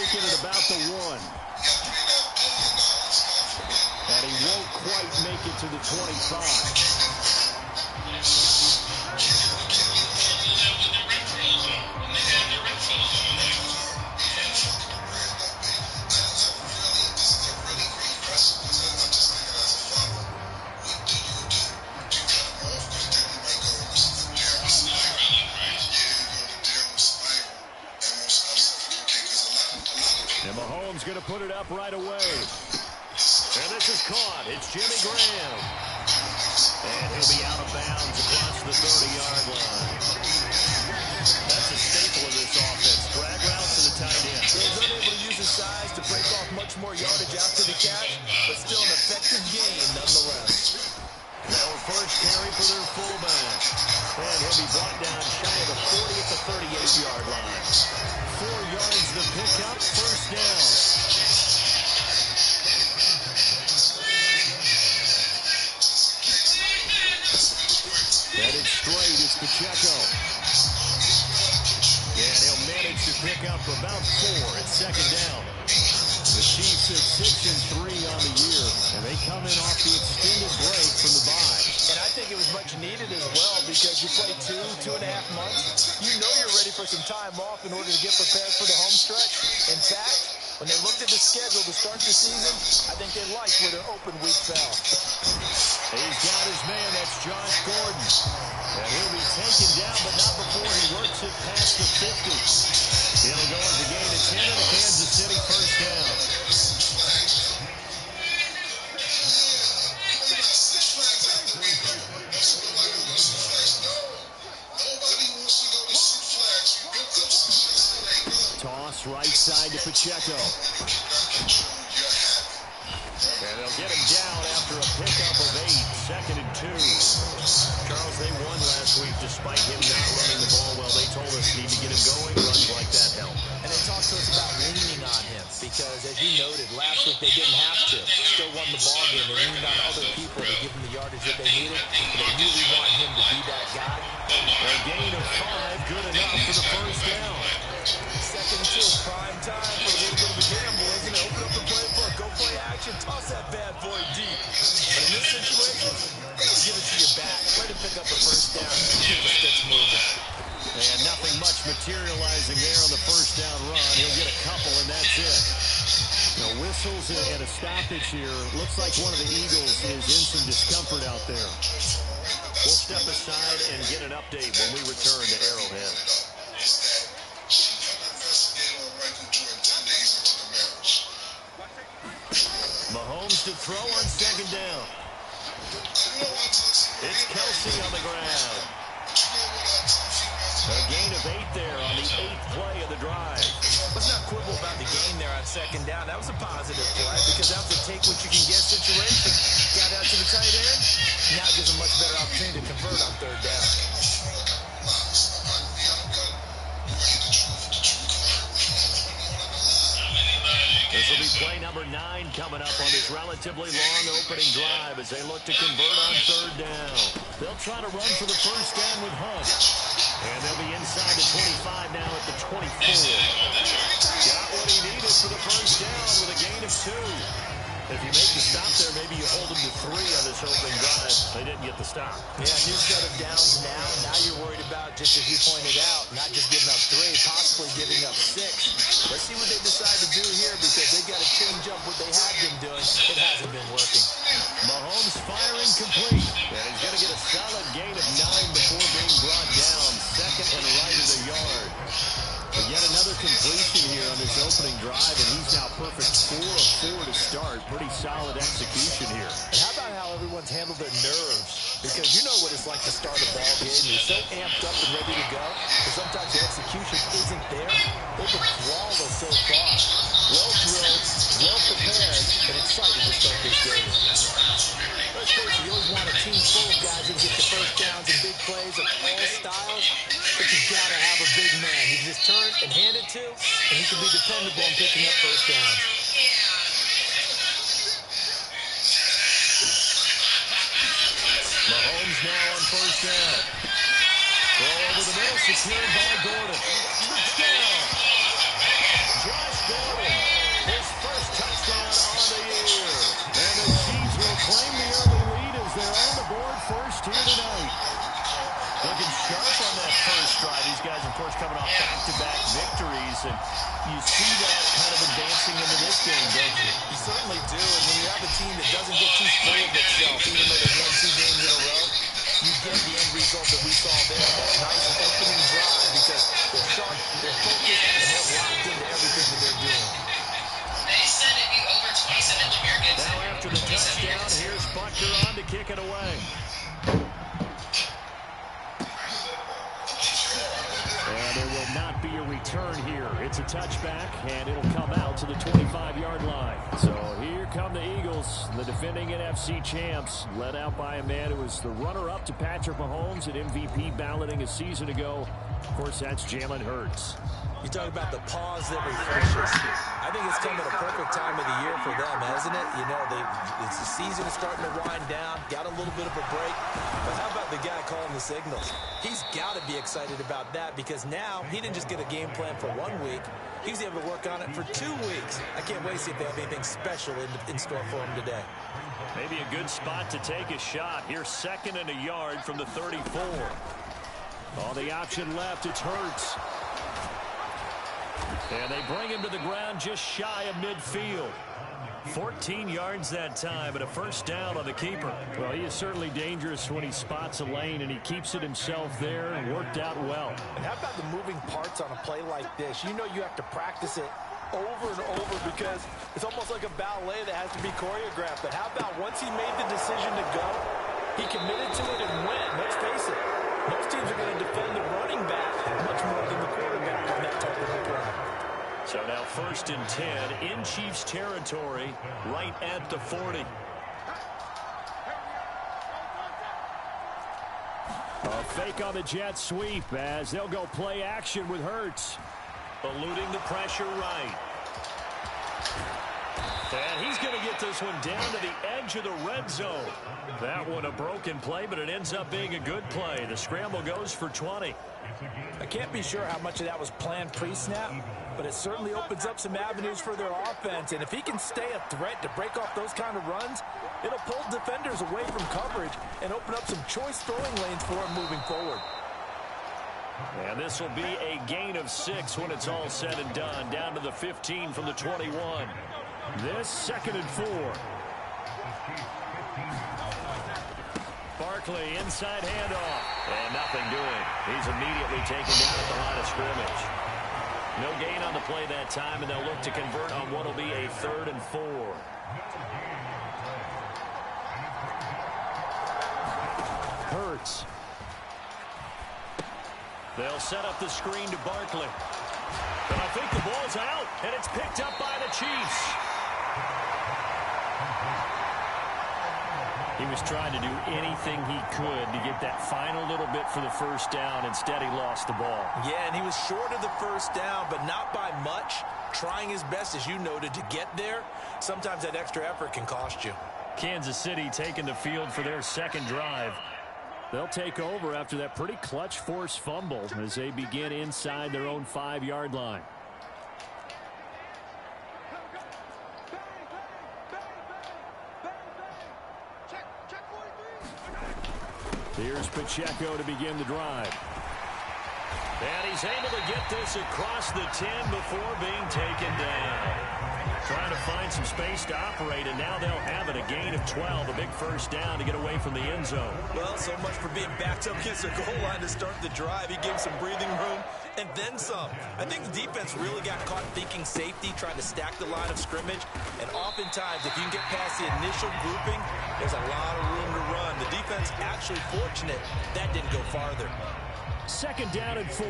making it about the 1. And he won't quite make it to the 25. And Mahomes going to put it up right away. And this is caught. It's Jimmy Graham. And he'll be out of bounds across the 30-yard line. That's a staple of this offense. Drag routes to the tight end. So he's unable to use his size to break off much more yardage after the catch, but still an effective game nonetheless. Now first carry for their fullback. And he'll be brought down shy of the 40 at the 38-yard line. 4 yards to pick up, first down. Headed straight, it's Pacheco. And he'll manage to pick up about 4 at second down. The Chiefs at 6-3 on the year, and they come in off the extended break from the bye. And I think it was much needed as well because you play 2.5 months. You know you're ready for some time off in order to get prepared for the home stretch. In fact, when they looked at the schedule to start the season, I think they liked where their open week fell. He's got his man, that's Josh Gordon. And he'll be taken down, but not before he works it past the 50. He'll go as a gain of 10 and a Kansas City first down. Toss right side to Pacheco. And they'll get him down after a pickup of 8, 2nd and 2. Charles, they won last week despite him not running the ball well. They told us need to get him going, runs like that help. And they talked to us about leaning on him because, as you noted, last week they didn't have to. Still won the ball game. They leaned on other people to give them the yardage that they needed. They really want him to be that guy. A gain of 5, good enough for the first down. 2nd and 2, prime time for a little bit of a gamble, isn't it? Open up the playbook, go play action, toss that bad boy deep. But in this situation, give it to your back. Try to pick up a first down, keep the sticks moving. And nothing much materializing there on the first down run. He'll get a couple, and that's it. Now, whistles and a stoppage here. Looks like one of the Eagles is in some discomfort out there. We'll step aside and get an update when we return to Arrowhead. Mahomes to throw on 2nd down. It's Kelsey on the ground. A gain of 8 there on the 8th play of the drive. Let's not quibble about the gain there on 2nd down. That was a positive play because that was a take what you can get situation. Got out to the tight end. Now gives a much better opportunity to convert on 3rd down. This will be play number 9 coming up on this relatively long opening drive as they look to convert on 3rd down. They'll try to run for the first down with Hunt. And they'll be inside the 25 now at the 24. Got what he needed for the first down with a gain of 2. If you make the stop there, maybe you hold them to 3 on this opening drive. They didn't get the stop. Yeah, new set of downs now. Now you're worried about, just as you pointed out, not just giving up 3, possibly giving up 6. Let's see what they decide to do here because they've got to change up what they have been doing. It hasn't been working. Mahomes firing complete. And he's going to get a solid gain of 9 before being brought down. 2nd and right of the yard. But yet another completion here on this opening drive, and he's now perfect 4 of 4 to start. Pretty solid execution here. And how about how everyone's handled their nerves? Because you know what it's like to start a ball game. You're so amped up and ready to go, but sometimes the execution isn't there. They've been flawless so far. Well drilled, well prepared, and excited to start this game. Let's face it, you always want a team full of guys who get the first downs and big plays of all styles, but you've got to have a big man you just turn and hand it to, and he can be dependable on picking up first downs. Mahomes now on first down. Throw over the middle, secured by Gordon. Touchdown! Josh Gordon. coming off back-to-back victories, and you see that kind of advancing into this game, don't you? You certainly do, and when you have a team that doesn't get too full of itself, even though they've won 2 games in a row, you get the end result that we saw there, that nice opening drive, because they're sharp, they're focused, and they're locked into everything that they're doing. They said it'd be over 27 Jameer Gibbs. Now after the touchdown, here's Butker on to kick it away. And there will not be a return here. It's a touchback, and it'll come out to the 25-yard line. So here come the Eagles, the defending NFC champs, led out by a man who was the runner-up to Patrick Mahomes at MVP balloting a season ago. Of course, that's Jalen Hurts. You talk about the pause that refreshes. I think it's come at a perfect time of the year for them, hasn't it? You know, the season is starting to wind down, got a little bit of a break. But how about the guy calling the signals? He's got to be excited about that, because now he didn't just get a game plan for 1 week. He's able to work on it for 2 weeks. I can't wait to see if they have anything special in store for him today. Maybe a good spot to take a shot. Here's 2nd and a yard from the 34. On the option left, it's Hurts. And they bring him to the ground just shy of midfield. 14 yards that time, and a first down on the keeper. Well, he is certainly dangerous when he spots a lane, and he keeps it himself there and worked out well. And how about the moving parts on a play like this? You know you have to practice it over and over, because it's almost like a ballet that has to be choreographed. But how about once he made the decision to go, he committed to it and went. Let's face it, most teams are going to defend the running back much more than the quarterback on that type of a play. So now 1st and 10 in Chiefs territory, right at the 40. A fake on the jet sweep as they'll go play action with Hurts. Eluding the pressure right. And he's going to get this one down to the edge of the red zone. That one a broken play, but it ends up being a good play. The scramble goes for 20. I can't be sure how much of that was planned pre-snap, but it certainly opens up some avenues for their offense. And if he can stay a threat to break off those kind of runs, it'll pull defenders away from coverage and open up some choice throwing lanes for him moving forward. And this will be a gain of 6 when it's all said and done. Down to the 15 from the 21. This 2nd and 4. Barkley inside handoff. And nothing doing. He's immediately taken down at the line of scrimmage. No gain on the play that time, and they'll look to convert on what will be a 3rd and 4. Hurts. They'll set up the screen to Barkley. And I think the ball's out, and it's picked up by the Chiefs. He was trying to do anything he could to get that final little bit for the first down. Instead, he lost the ball. Yeah, and he was short of the first down, but not by much. Trying his best, as you noted, to get there. Sometimes that extra effort can cost you. Kansas City taking the field for their 2nd drive. They'll take over after that pretty clutch forced fumble as they begin inside their own 5-yard line. Here's Pacheco to begin the drive. And he's able to get this across the 10 before being taken down. Trying to find some space to operate, and now they'll have it. A gain of 12, a big first down to get away from the end zone. Well, so much for being backed up against the goal line to start the drive. He gave some breathing room and then some. I think the defense really got caught thinking safety, trying to stack the line of scrimmage. And oftentimes, if you can get past the initial grouping, there's a lot of room to run. The defense actually fortunate that didn't go farther. 2nd down and 4.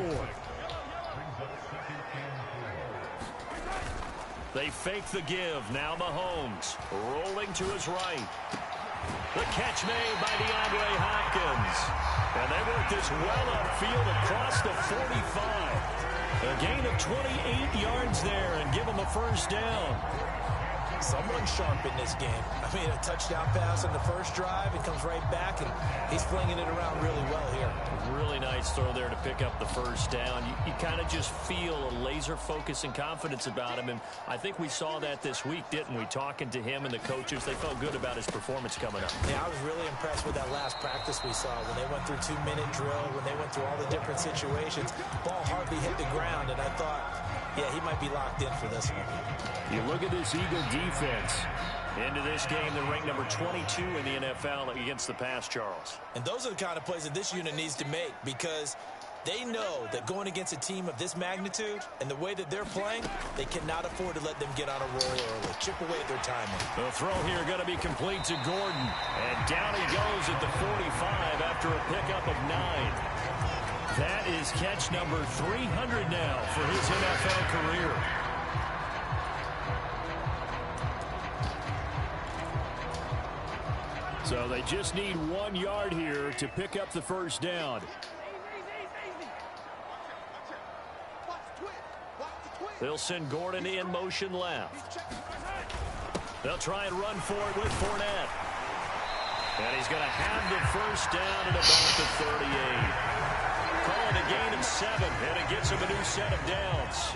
They fake the give. Now Mahomes rolling to his right. The catch made by DeAndre Hopkins. And they work this well upfield across the 45. A gain of 28 yards there and give them a first down. someone sharp in this game. I mean, a touchdown pass on the first drive, and comes right back, and he's flinging it around really well here. Really nice throw there to pick up the first down. You kind of just feel a laser focus and confidence about him, and I think we saw that this week, didn't we? Talking to him and the coaches, they felt good about his performance coming up. Yeah, I was really impressed with that last practice we saw when they went through 2-minute drill, when they went through all the different situations. Ball hardly hit the ground, and I thought, yeah, he might be locked in for this one. You look at this Eagle defense. Into this game, they're ranked number 22 in the NFL against the pass, Charles. And those are the kind of plays that this unit needs to make, because they know that going against a team of this magnitude and the way that they're playing, they cannot afford to let them get on a roll early. Chip away at their timing. The throw here going to be complete to Gordon. And down he goes at the 45 after a pickup of 9. That is catch number 300 now for his NFL career. So they just need 1 yard here to pick up the first down. They'll send Gordon in motion left. They'll try and run for it with Fournette. And he's going to have the first down at about the 38. Calling a gain of 7, and it gets him a new set of downs.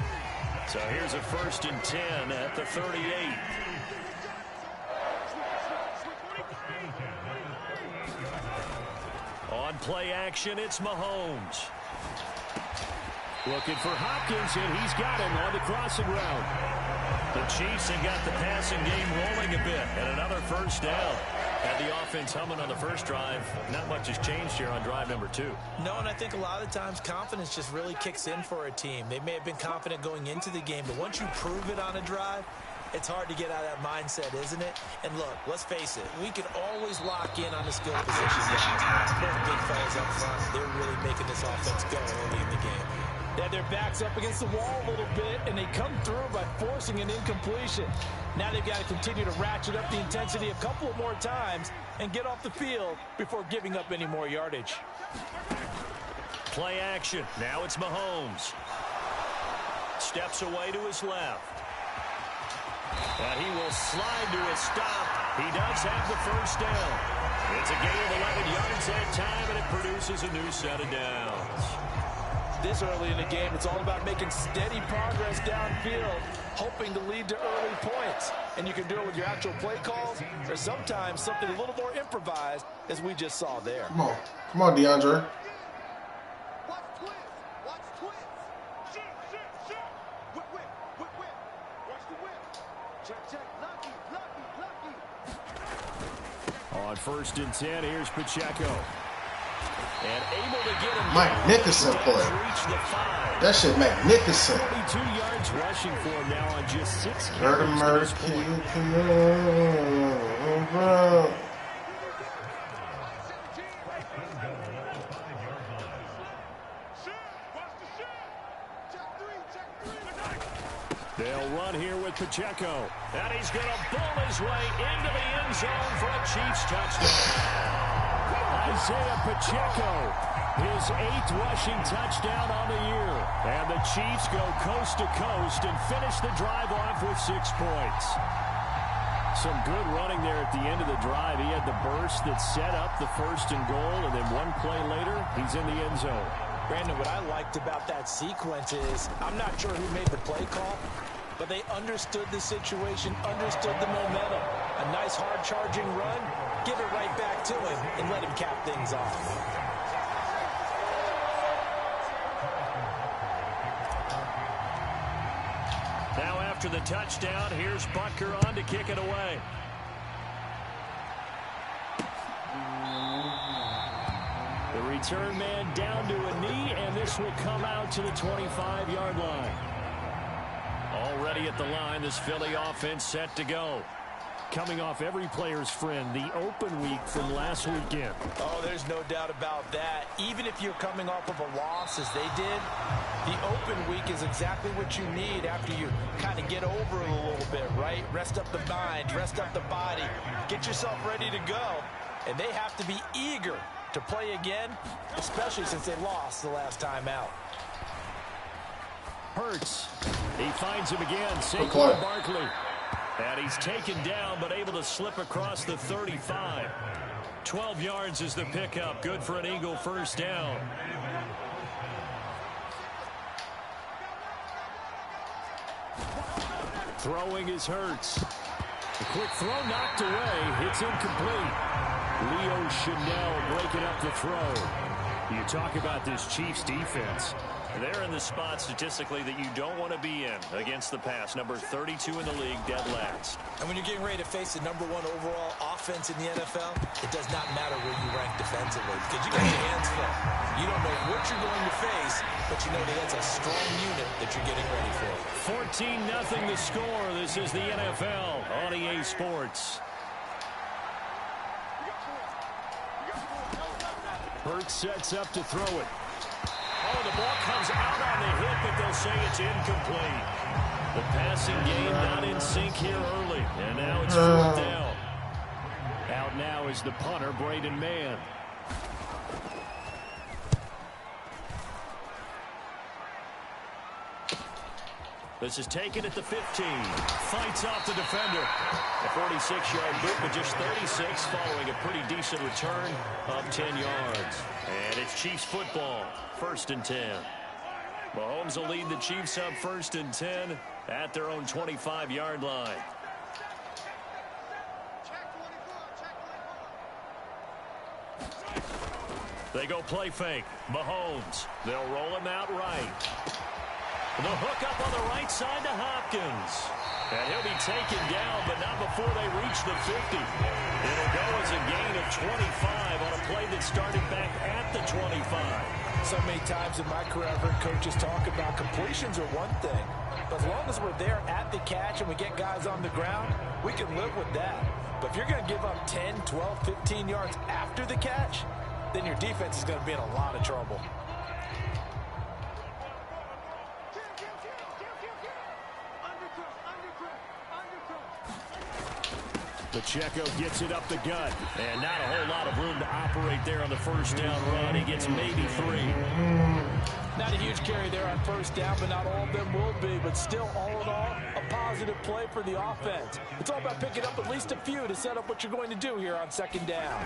So here's a 1st and 10 at the 38. On play action, it's Mahomes. Looking for Hopkins, and he's got him on the crossing route. The Chiefs have got the passing game rolling a bit, and another first down. Had the offense humming on the first drive. Not much has changed here on drive number 2. No, and I think a lot of times confidence just really kicks in for a team. They may have been confident going into the game, but once you prove it on a drive, it's hard to get out of that mindset, isn't it? And look, let's face it, we can always lock in on the skill position guys. Those big fellas up front, they're really making this offense go early in the game. They had their backs up against the wall a little bit, and they come through by forcing an incompletion. Now they've got to continue to ratchet up the intensity a couple of more times and get off the field before giving up any more yardage. Play action. Now it's Mahomes. Steps away to his left. And he will slide to a stop. He does have the first down. It's a gain of 11 yards that time, and it produces a new set of downs. This early in the game, it's all about making steady progress downfield, hoping to lead to early points. And you can do it with your actual play calls, or sometimes something a little more improvised, as we just saw there. Come on, DeAndre. On 1st and 10, here's Pacheco. And able to get him magnificent play. That shit magnificent. 42 yards rushing for him now on just 6 carries. They'll run here with Pacheco. And he's going to bull his way into the end zone for a Chiefs touchdown. Isaiah Pacheco, his 8th rushing touchdown on the year. And the Chiefs go coast to coast and finish the drive off with 6 points. Some good running there at the end of the drive. He had the burst that set up the 1st and goal, and then one play later, he's in the end zone. Brandon, what I liked about that sequence is, I'm not sure who made the play call, but they understood the situation, understood the momentum. A nice hard-charging run, give it right back to him, and let him cap things off. Now after the touchdown, here's Butker on to kick it away. The return man down to a knee, and this will come out to the 25-yard line. Already at the line, this Philly offense set to go. Coming off every player's friend, the open week from last weekend. Oh, there's no doubt about that. Even if you're coming off of a loss as they did, the open week is exactly what you need after you kind of get over it a little bit, right? Rest up the mind, rest up the body, get yourself ready to go. And they have to be eager to play again, especially since they lost the last time out. Hurts. He finds him again. Saquon Barkley. And he's taken down, but able to slip across the 35. 12 yards is the pickup. Good for an Eagle first down. Throwing is Hurts. A quick throw knocked away. It's incomplete. Leo Chanel breaking up the throw. You talk about this Chiefs defense. They're in the spot statistically that you don't want to be in against the pass. Number 32 in the league, dead last. And when you're getting ready to face the #1 overall offense in the NFL, it does not matter where you rank defensively because you got your hands full. You don't know what you're going to face, but you know that that's a strong unit that you're getting ready for. 14-0 the score. This is the NFL on EA Sports. Hurts sets up to throw it. Oh, the ball comes out on the hit, but they'll say it's incomplete. The passing game not in sync here early, and now it's 4th down. Out now is the punter, Braden Mann. This is taken at the 15. Fights off the defender. A 46-yard boot, but just 36 following a pretty decent return of 10 yards. And it's Chiefs football, 1st and 10. Mahomes will lead the Chiefs up 1st and 10 at their own 25-yard line. They go play fake. Mahomes. They'll roll him out right. The hook up on the right side to Hopkins. And he'll be taken down, but not before they reach the 50. It'll go as a gain of 25 on a play that started back at the 25. So many times in my career, I've heard coaches talk about completions are one thing. But as long as we're there at the catch and we get guys on the ground, we can live with that. But if you're going to give up 10, 12, 15 yards after the catch, then your defense is going to be in a lot of trouble. Pacheco gets it up the gut. And not a whole lot of room to operate there on the first down run. He gets maybe 3. Not a huge carry there on first down, but not all of them will be. But still, all in all, a positive play for the offense. It's all about picking up at least a few to set up what you're going to do here on 2nd down.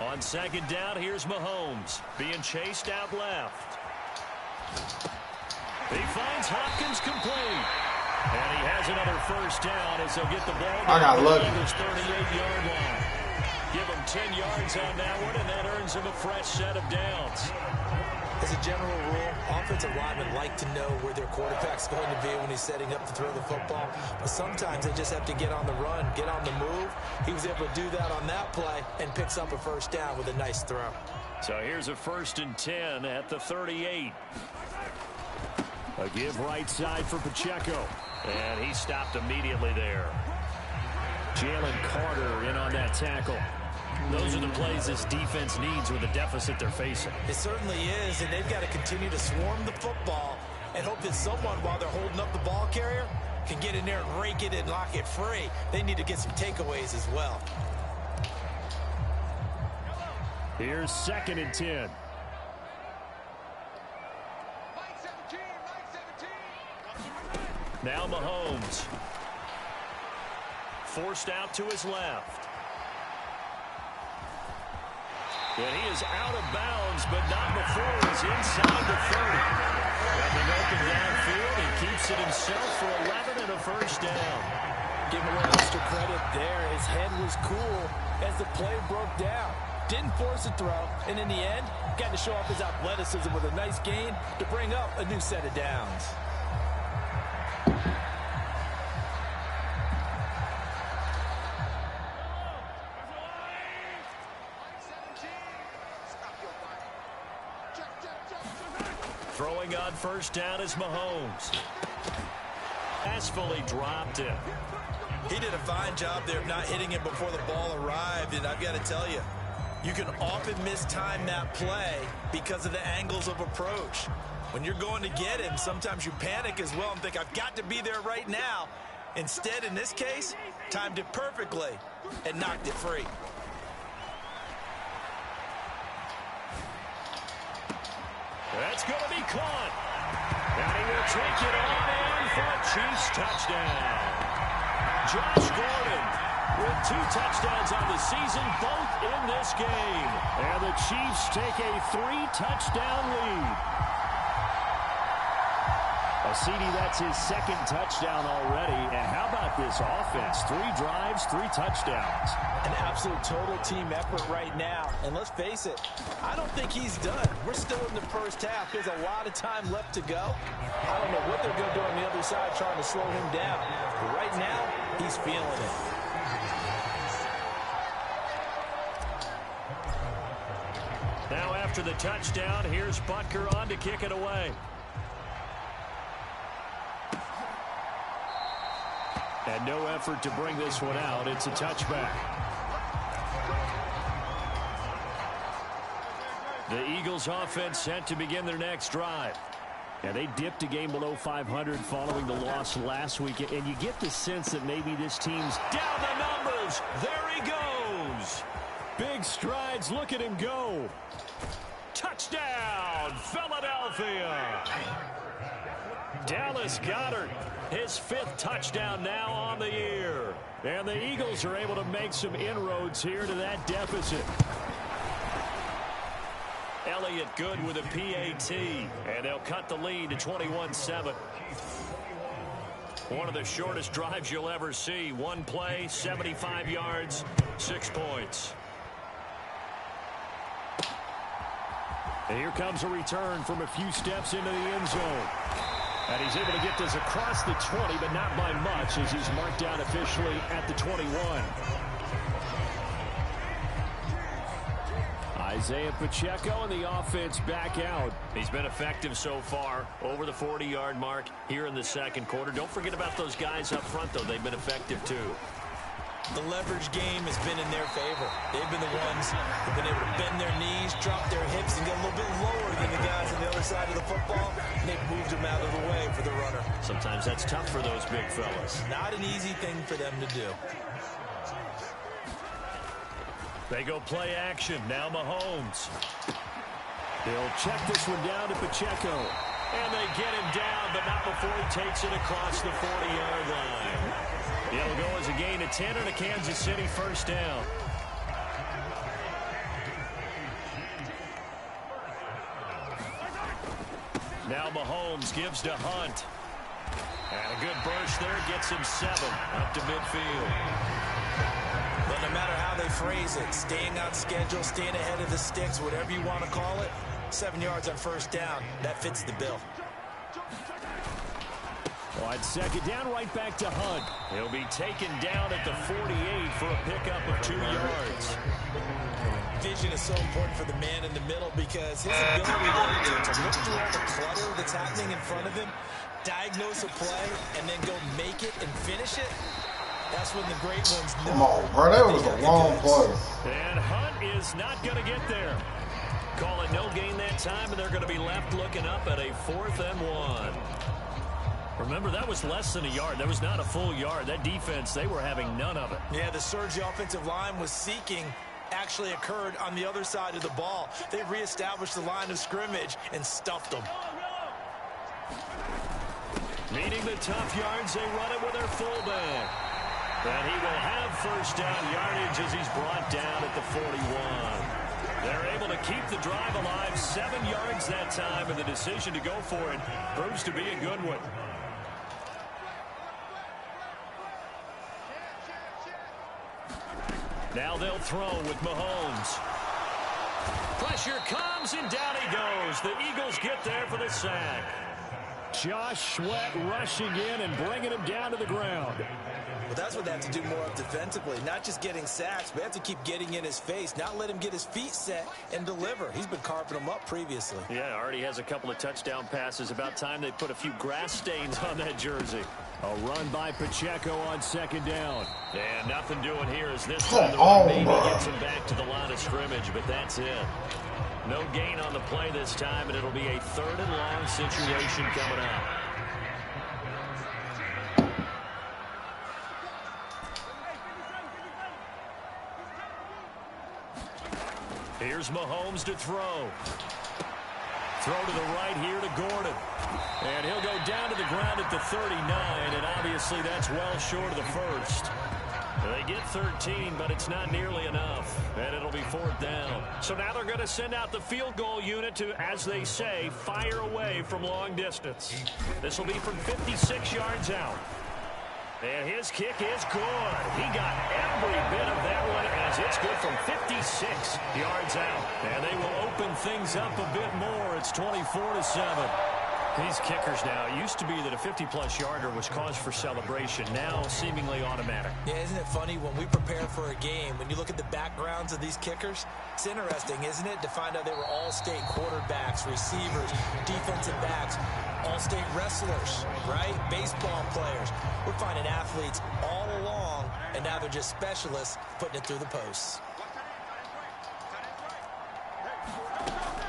On 2nd down, here's Mahomes being chased out left. He finds Hopkins complete. And he has another first down as he'll get the ball down to his 38-yard line. Give him 10 yards on that one, and that earns him a fresh set of downs. As a general rule, offensive linemen like to know where their quarterback's going to be when he's setting up to throw the football. But sometimes they just have to get on the run, get on the move. He was able to do that on that play and picks up a first down with a nice throw. So here's a 1st and 10 at the 38. A give right side for Pacheco. And he stopped immediately there. Jalen Carter in on that tackle. Those are the plays this defense needs with the deficit they're facing. It certainly is, and they've got to continue to swarm the football and hope that someone, while they're holding up the ball carrier, can get in there and rake it and lock it free. They need to get some takeaways as well. Here's 2nd and 10. Now Mahomes. Forced out to his left. And he is out of bounds, but not before he's inside the 30. Nothing open downfield. He keeps it himself for 11 and a first down. Give him a little extra credit there. His head was cool as the play broke down. Didn't force a throw, and in the end, got to show off his athleticism with a nice gain to bring up a new set of downs. Throwing on first down is Mahomes. Successfully dropped it. He did a fine job there of not hitting him before the ball arrived, and I've got to tell you, you can often mistime that play because of the angles of approach. When you're going to get him, sometimes you panic as well and think, I've got to be there right now. Instead, in this case, timed it perfectly and knocked it free. That's going to be caught. And he will take it on in for a Chiefs touchdown. Josh Gordon with 2 touchdowns on the season, both in this game. And the Chiefs take a 3-touchdown lead. CD, that's his 2nd touchdown already. And how about this offense? 3 drives, 3 touchdowns. An absolute total team effort right now. And let's face it, I don't think he's done. We're still in the first half. There's a lot of time left to go. I don't know what they're going to do on the other side trying to slow him down. But right now, he's feeling it. Now after the touchdown, here's Butker on to kick it away. And no effort to bring this one out. It's a touchback. The Eagles offense set to begin their next drive. And they dipped a game below 500 following the loss last week. And you get the sense that maybe this team's down the numbers. There he goes. Big strides. Look at him go. Touchdown, Philadelphia. Dallas Goedert, his 5th touchdown now on the year. And the Eagles are able to make some inroads here to that deficit. Elliott good with a PAT, and they'll cut the lead to 21-7. One of the shortest drives you'll ever see. 1 play, 75 yards, 6 points. And here comes a return from a few steps into the end zone. And he's able to get this across the 20, but not by much, as he's marked down officially at the 21. Isaiah Pacheco and the offense back out. He's been effective so far, over the 40-yard mark here in the 2nd quarter. Don't forget about those guys up front, though. They've been effective, too. The leverage game has been in their favor. They've been the ones who've been able to bend their knees, drop their hips, and get a little bit lower than the guys on the other side of the football. And they've moved them out of the way for the runner. Sometimes that's tough for those big fellas. Not an easy thing for them to do. They go play action. Now Mahomes. They'll check this one down to Pacheco. And they get him down, but not before he takes it across the 40-yard line. It'll go as a gain of 10 and a Kansas City 1st down. Now Mahomes gives to Hunt. And a good burst there gets him 7 up to midfield. But no matter how they phrase it, staying on schedule, staying ahead of the sticks, whatever you want to call it, 7 yards on 1st down, that fits the bill. On 2nd down, right back to Hunt. He'll be taken down at the 48 for a pickup of 2 yards. Vision is so important for the man in the middle because his ability to look through all the clutter that's happening in front of him, diagnose a play, and then go make it and finish it. That's when the great ones know. Come on, bro. That was a long play. And Hunt is not going to get there. Call it no gain that time, and they're going to be left looking up at a 4th and 1. Remember, that was less than a yard. That was not a full yard. That defense, they were having none of it. Yeah, the surge the offensive line was seeking actually occurred on the other side of the ball. They reestablished the line of scrimmage and stuffed them. Meeting the tough yards, they run it with their fullback. And he will have 1st down yardage as he's brought down at the 41. They're able to keep the drive alive, 7 yards that time, and the decision to go for it proves to be a good one. Now they'll throw with Mahomes. Pressure comes, and down he goes. The Eagles get there for the sack. Josh Sweat rushing in and bringing him down to the ground. Well, that's what they have to do more of defensively. Not just getting sacks, but they have to keep getting in his face, not let him get his feet set and deliver. He's been carving them up previously. Yeah, already has a couple of touchdown passes. About time they put a few grass stains on that jersey. A run by Pacheco on 2nd down. And nothing doing here as this time the run maybe gets him back to the line of scrimmage, but that's it. No gain on the play this time, and it'll be a 3rd and long situation coming up. Here's Mahomes to throw. Throw to the right here to Gordon. And he'll go down to the ground at the 39, and obviously that's well short of the first. They get 13, but it's not nearly enough, and it'll be 4th down. So now they're going to send out the field goal unit to, as they say, fire away from long distance. This will be from 56 yards out. And his kick is good. He got every bit of that one as it's good from 56 yards out. And they will open things up a bit more. It's 24-7. These kickers now, it used to be that a 50-plus yarder was cause for celebration. Now seemingly automatic. Yeah, isn't it funny when we prepare for a game, when you look at the backgrounds of these kickers, it's interesting, isn't it, to find out they were all-state quarterbacks, receivers, defensive backs, all-state wrestlers, right? Baseball players. We're finding athletes all along, and now they're just specialists putting it through the posts.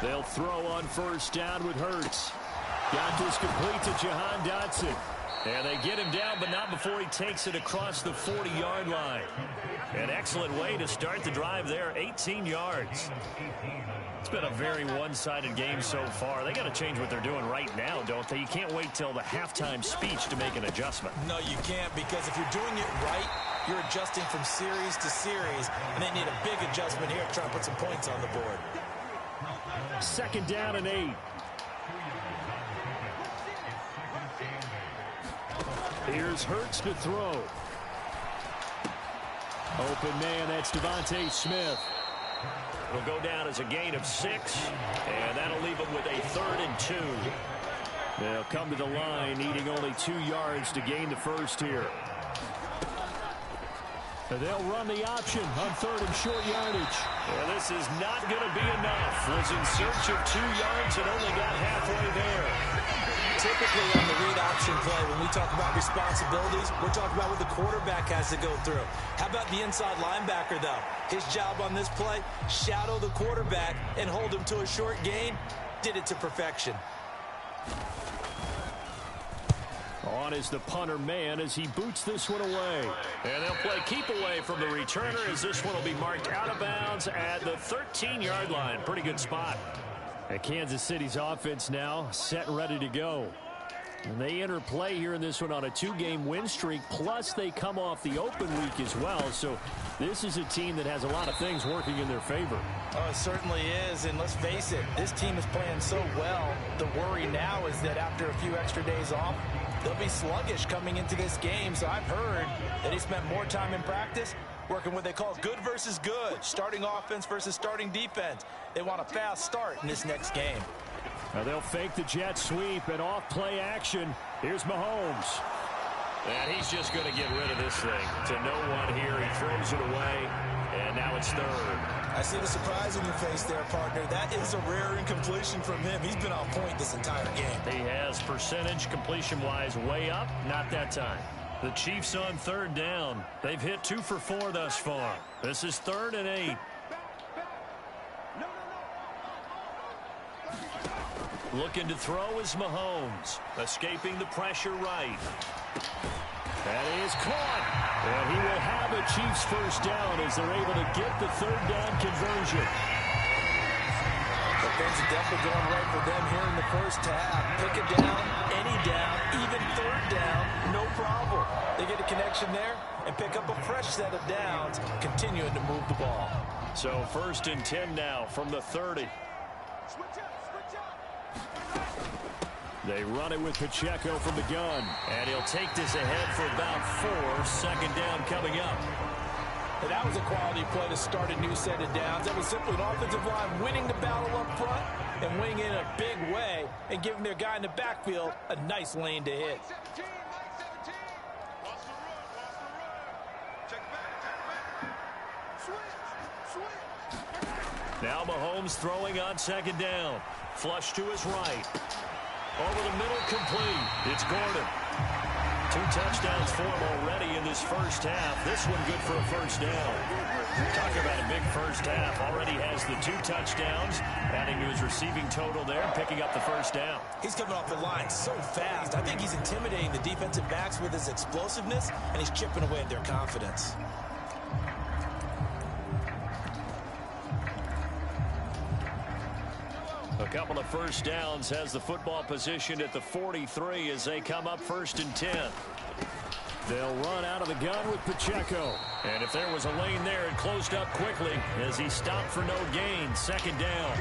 They'll throw on 1st down with Hurts. Got this complete to Jahan Dotson. And they get him down, but not before he takes it across the 40-yard line. An excellent way to start the drive there, 18 yards. It's been a very one-sided game so far. They got to change what they're doing right now, don't they? You can't wait till the halftime speech to make an adjustment. No, you can't, because if you're doing it right, you're adjusting from series to series, and they need a big adjustment here to try and put some points on the board. 2nd down and 8. Here's Hurts to throw. Open man, that's Devontae Smith. It'll go down as a gain of 6, and that'll leave them with a 3rd and 2. They'll come to the line, needing only 2 yards to gain the first here. They'll run the option on 3rd and short yardage. Well, this is not going to be enough. Was in search of 2 yards and only got halfway there. Typically on the read option play, when we talk about responsibilities, we're talking about what the quarterback has to go through. How about the inside linebacker, though? His job on this play, shadow the quarterback and hold him to a short gain. Did it to perfection. On is the punter man as he boots this one away. And they'll play keep away from the returner as this one will be marked out of bounds at the 13-yard line. Pretty good spot. And Kansas City's offense now set and ready to go. And they enter play here in this one on a 2-game win streak, plus they come off the open week as well. So this is a team that has a lot of things working in their favor. Oh, it certainly is, and let's face it, this team is playing so well. The worry now is that after a few extra days off, they'll be sluggish coming into this game. So I've heard that he spent more time in practice working what they call good versus good, starting offense versus starting defense. They want a fast start in this next game. Now they'll fake the jet sweep and off play action. Here's Mahomes. And he's just going to get rid of this thing to no one here. He throws it away, and now it's 3rd. I see the surprise in your face there, partner. That is a rare incompletion from him. He's been on point this entire game. He has percentage completion-wise way up, not that time. The Chiefs on 3rd down. They've hit 2 for 4 thus far. This is 3rd and 8. Looking to throw is Mahomes. Escaping the pressure right. That is caught. And he will have a Chiefs 1st down as they're able to get the 3rd down conversion. But things are definitely going right for them here in the first half. Pick it down, any down, even 3rd down, no problem. They get a connection there and pick up a fresh set of downs, continuing to move the ball. So 1st and 10 now from the 30. They run it with Pacheco from the gun. And he'll take this ahead for about 4. 2nd down coming up. And that was a quality play to start a new set of downs. That was simply an offensive line winning the battle up front and winning in a big way and giving their guy in the backfield a nice lane to hit. Now Mahomes throwing on 2nd down. Flush to his right. Over the middle, complete. It's Gordon. 2 touchdowns for him already in this first half. This one good for a 1st down. Talk about a big first half. Already has the 2 touchdowns, adding to his receiving total there and picking up the 1st down. He's coming off the line so fast. I think he's intimidating the defensive backs with his explosiveness, and he's chipping away at their confidence. A A couple of first downs, has the football position at the 43 as they come up 1st and 10. They'll run out of the gun with Pacheco. And if there was a lane there, it closed up quickly as he stopped for no gain. 2nd down.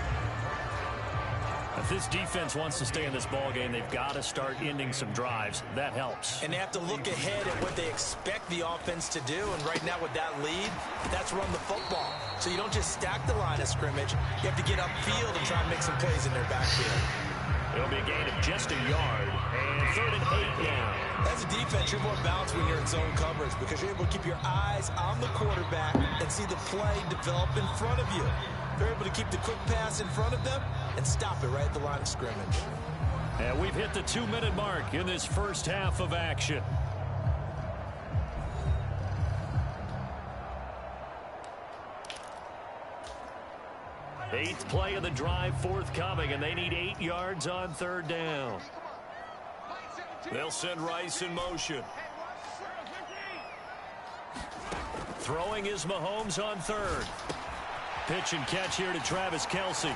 If this defense wants to stay in this ball game, they've got to start ending some drives. That helps. And they have to look ahead at what they expect the offense to do. And right now with that lead, that's run the football. So you don't just stack the line of scrimmage. You have to get upfield and try and make some plays in their backfield. It'll be a gain of just a yard. And 3rd and 8 now. As a defense, you're more balanced when you're in zone coverage because you're able to keep your eyes on the quarterback and see the play develop in front of you. They're able to keep the quick pass in front of them and stop it right at the line of scrimmage. And we've hit the 2-minute mark in this first half of action. Eighth play of the drive forthcoming, and they need 8 yards on 3rd down. They'll send Rice in motion. Throwing is Mahomes on 3rd. Pitch and catch here to Travis Kelce.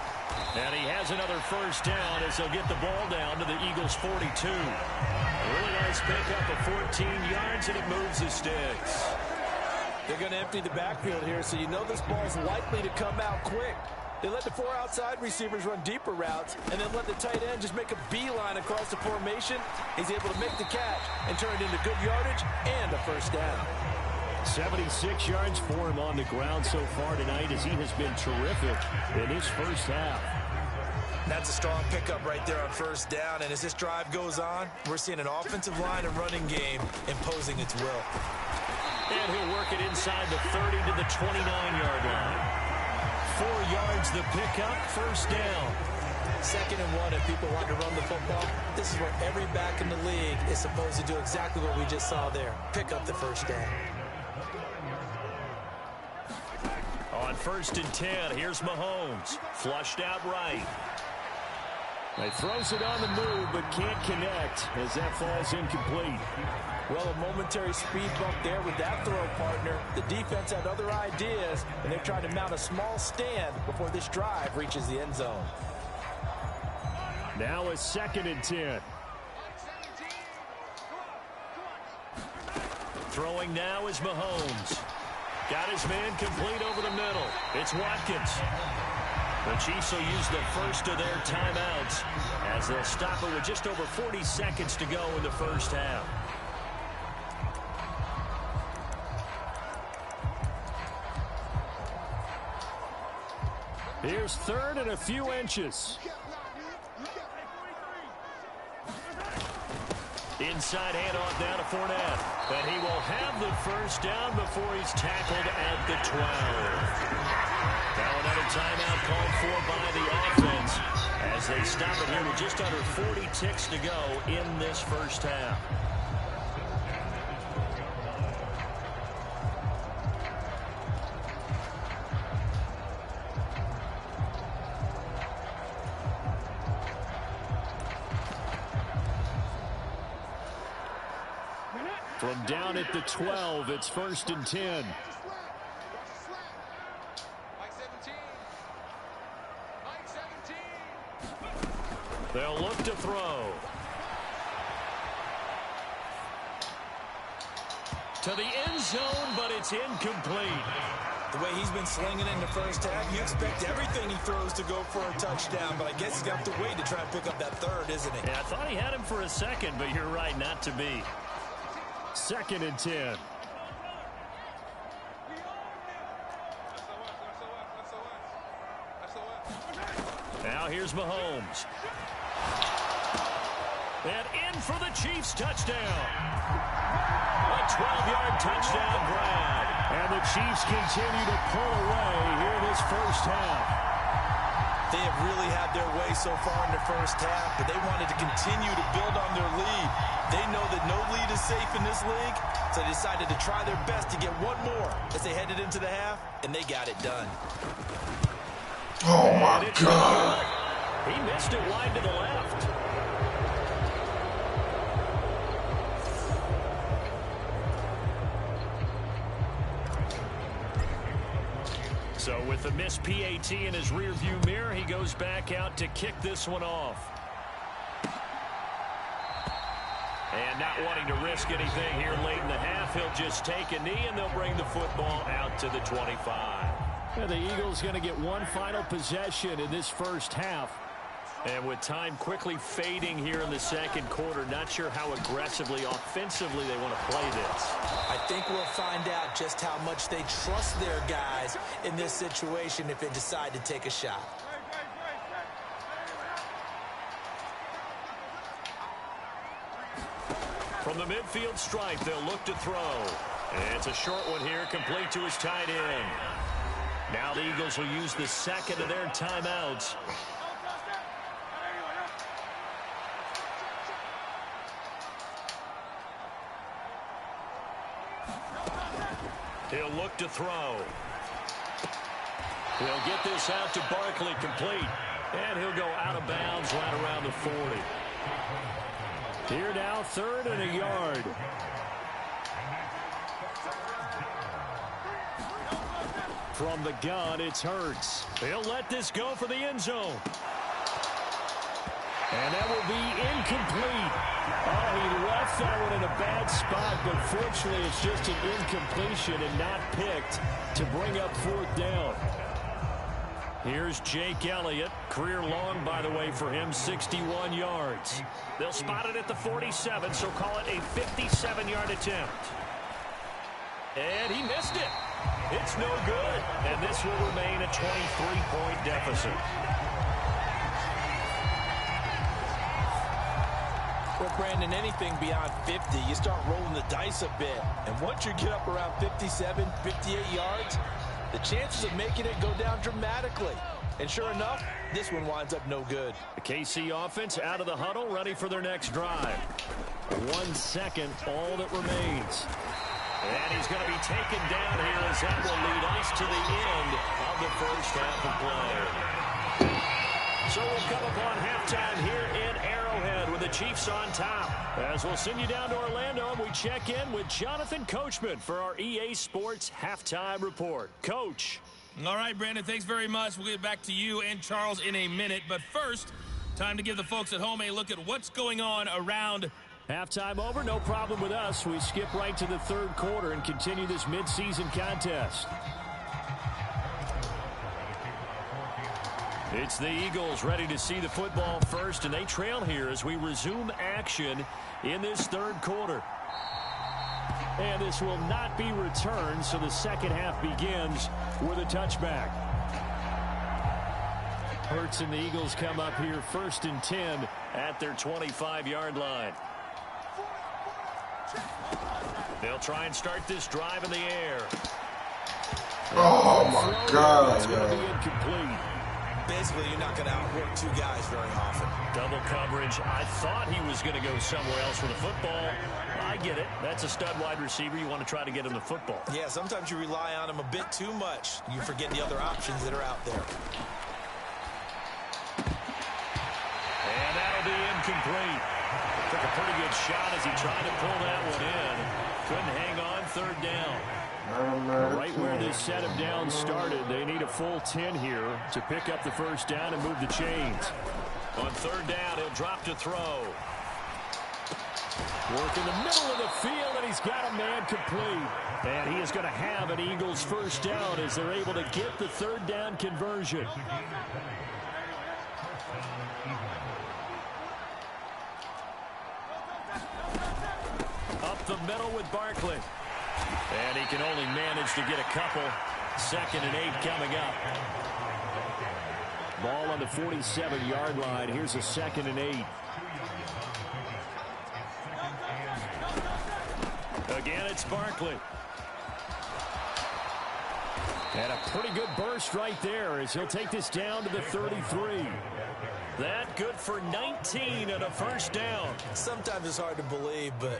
And he has another first down as they'll get the ball down to the Eagles' 42. A really nice pickup of 14 yards, and it moves the sticks. They're going to empty the backfield here, so you know this ball's likely to come out quick. They let the 4 outside receivers run deeper routes and then let the tight end just make a beeline across the formation. He's able to make the catch and turn it into good yardage and a first down. 76 yards for him on the ground so far tonight as he has been terrific in his first half. That's a strong pickup right there on first down. And as this drive goes on, we're seeing an offensive line and running game imposing its will. And he'll work it inside the 30 to the 29-yard line. 4 yards the pickup, first down. 2nd and 1 if people want to run the football. This is where every back in the league is supposed to do exactly what we just saw there. Pick up the first down. On 1st and 10, here's Mahomes. Flushed out right. He throws it on the move, but can't connect as that falls incomplete. Well, a momentary speed bump there with that throw, partner. The defense had other ideas, and they're trying to mount a small stand before this drive reaches the end zone. Now a 2nd and 10. Throwing now is Mahomes. Got his man complete over the middle. It's Watkins. The Chiefs will use the first of their timeouts as they'll stop it with just over 40 seconds to go in the first half. Here's 3rd and a few inches. Inside handoff now to Fournette. And he will have the first down before he's tackled at the 12. Now another timeout called for by the offense as they stop it here with just under 40 ticks to go in this first half. From down at the 12, it's 1st and 10. They'll look to throw. To the end zone, but it's incomplete. The way he's been slinging in the first half, you expect everything he throws to go for a touchdown, but I guess he's got to wait to try and pick up that 3rd, isn't he? Yeah, I thought he had him for a second, but you're right, not to be. 2nd and 10. Now here's Mahomes. And in for the Chiefs touchdown. A 12-yard touchdown grab. And the Chiefs continue to pull away here this first half. They have really had their way so far in the first half, but they wanted to continue to build on their lead. They know that no lead is safe in this league, so they decided to try their best to get one more as they headed into the half, and they got it done. Oh, my God. He missed it wide to the left. So with the missed PAT in his rearview mirror, he goes back out to kick this one off. And not wanting to risk anything here late in the half, he'll just take a knee, and they'll bring the football out to the 25. And the Eagles going to get one final possession in this first half. And with time quickly fading here in the second quarter, not sure how aggressively, offensively they want to play this. I think we'll find out just how much they trust their guys in this situation if they decide to take a shot. From the midfield stripe, they'll look to throw. And it's a short one here, complete to his tight end. Now the Eagles will use the second of their timeouts. He'll look to throw. He'll get this out to Barkley, complete. And he'll go out of bounds right around the 40. Here now, 3rd and a yard. From the gun, it's Hurts. He'll let this go for the end zone. And that will be incomplete. Oh, he left that one in a bad spot, but fortunately it's just an incompletion and not picked to bring up 4th down. Here's Jake Elliott. Career long, by the way, for him, 61 yards. They'll spot it at the 47, so call it a 57-yard attempt. And he missed it. It's no good. And this will remain a 23-point deficit. Well, Brandon, anything beyond 50, you start rolling the dice a bit. And once you get up around 57, 58 yards, the chances of making it go down dramatically. And sure enough, this one winds up no good. The KC offense out of the huddle, ready for their next drive. 1 second, all that remains. And he's going to be taken down here as that will lead us to the end of the first half of play. So we'll come upon halftime here in Arrowhead with the Chiefs on top. As we'll send you down to Orlando, and we check in with Jonathan Coachman for our EA Sports Halftime Report. Coach. All right, Brandon, thanks very much. We'll get back to you and Charles in a minute. But first, time to give the folks at home a look at what's going on around. Halftime over, no problem with us. We skip right to the 3rd quarter and continue this midseason contest. It's the Eagles ready to see the football first, and they trail here as we resume action in this 3rd quarter. And this will not be returned, so the second half begins with a touchback. Hurts and the Eagles come up here 1st and 10 at their 25-yard line. They'll try and start this drive in the air. Oh, my God. It's going to be incomplete. Basically, you're not going to outwork 2 guys very often. Double coverage. I thought he was going to go somewhere else with the football. I get it. That's a stud wide receiver. You want to try to get him the football. Yeah, sometimes you rely on him a bit too much. You forget the other options that are out there. And that'll be incomplete. Took a pretty good shot as he tried to pull that one in. Couldn't hang on, 3rd down. Right where this set of downs started, they need a full 10 here to pick up the 1st down and move the chains. On 3rd down, he'll drop to throw. Work in the middle of the field, and he's got a man complete. And he is going to have an Eagles 1st down as they're able to get the 3rd down conversion. Up the middle with Barkley. And he can only manage to get a couple. 2nd and 8 coming up. Ball on the 47-yard line. Here's a 2nd and 8. Again, it's Barkley. And a pretty good burst right there as he'll take this down to the 33. That good for 19 and a 1st down. Sometimes it's hard to believe, but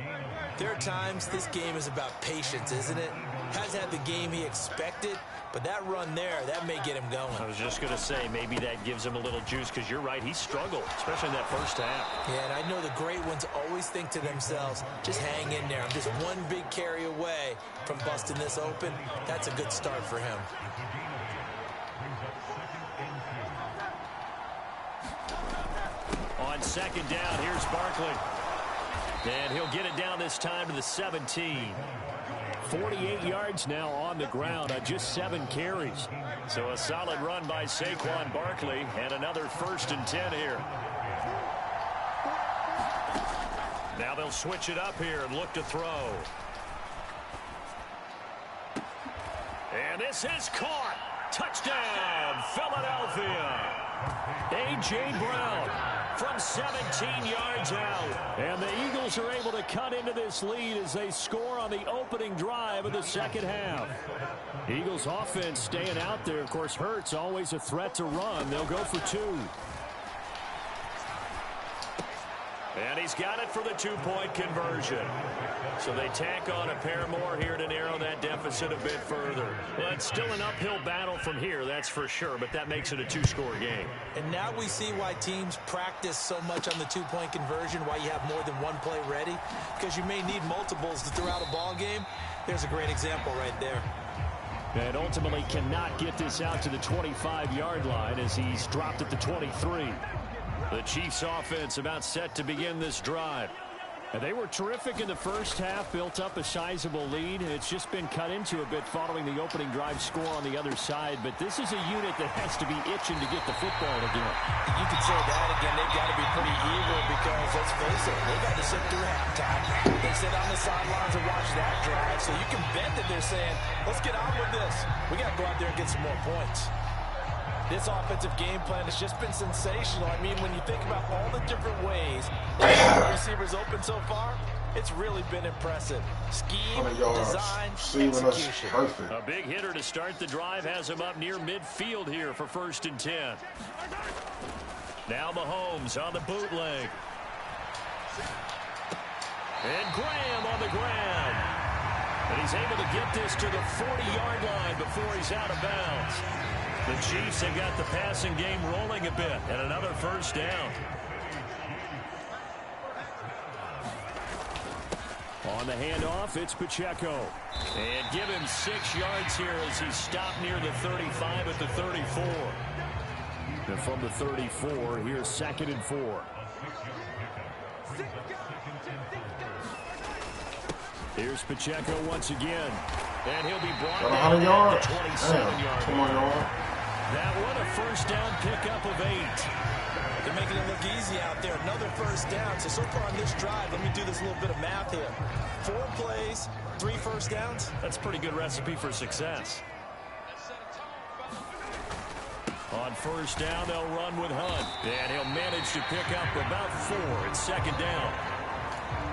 there are times this game is about patience, isn't it? Hasn't had the game he expected, but that run there, that may get him going. I was just going to say, maybe that gives him a little juice, because you're right, he struggled, especially in that 1st half. Yeah, and I know the great ones always think to themselves, just hang in there. I'm just one big carry away from busting this open. That's a good start for him. On second down, here's Barkley. And he'll get it down this time to the 17. 48 yards now on the ground on just 7 carries. So a solid run by Saquon Barkley, and another 1st and 10 here. Now they'll switch it up here and look to throw. And this is caught. Touchdown, Philadelphia. A.J. Brown from 17 yards out. And the Eagles are able to cut into this lead as they score on the opening drive of the second half. Eagles offense staying out there. Of course, Hurts always a threat to run. They'll go for 2. And he's got it for the 2-point conversion. So they tack on a pair more here to narrow that deficit a bit further. Well, it's still an uphill battle from here, that's for sure, but that makes it a 2-score game. And now we see why teams practice so much on the 2-point conversion, why you have more than one play ready, because you may need multiples to throw out a ball game. There's a great example right there. And ultimately cannot get this out to the 25-yard line as he's dropped at the 23. The Chiefs offense about set to begin this drive. And they were terrific in the first half, built up a sizable lead. It's just been cut into a bit following the opening drive score on the other side. But this is a unit that has to be itching to get the football again. You could say that again. They've got to be pretty eager because, let's face it, they got to sit through halftime. They sit on the sidelines and watch that drive. So you can bet that they're saying, let's get on with this. We got to go out there and get some more points. This offensive game plan has just been sensational. I mean, when you think about all the different ways the receivers open so far, it's really been impressive. Scheme, design, execution. A big hitter to start the drive has him up near midfield here for 1st and 10. Now Mahomes on the bootleg. And Graham on the ground. And he's able to get this to the 40-yard line before he's out of bounds. The Chiefs have got the passing game rolling a bit, and another 1st down. On the handoff, it's Pacheco. And give him 6 yards here as he's stopped near the 35 at the 34. And from the 34, here's 2nd and 4. Here's Pacheco once again. And he'll be brought down at the 27-yard line. That one a 1st down pickup of 8. They're making it look easy out there. Another 1st down. So far on this drive, let me do this little bit of math here. 4 plays, 3 1st downs. That's a pretty good recipe for success. On 1st down, they'll run with Hunt. And he'll manage to pick up about 4 at 2nd down.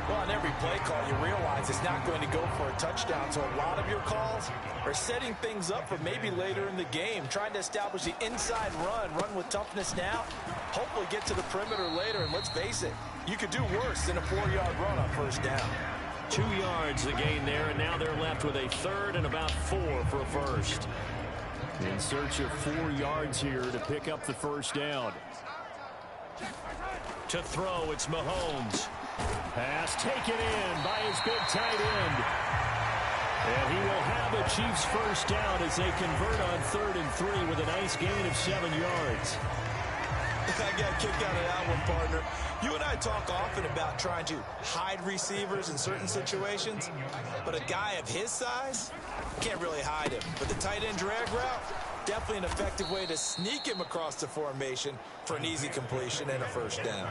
Well, on every play call, you realize it's not going to go for a touchdown. So a lot of your calls are setting things up for maybe later in the game, trying to establish the inside run with toughness now, hopefully get to the perimeter later. And let's face it, you could do worse than a 4-yard run on 1st down. 2 yards the gain there, and now they're left with a 3rd and about 4 for a 1st. In search of 4 yards here to pick up the 1st down. To throw, it's Mahomes. Pass taken in by his big tight end. And he will have a Chiefs 1st down as they convert on 3rd and 3 with a nice gain of 7 yards. I got kicked out of that one, partner. You and I talk often about trying to hide receivers in certain situations, but a guy of his size can't really hide him. But the tight end drag route, definitely an effective way to sneak him across the formation for an easy completion and a 1st down.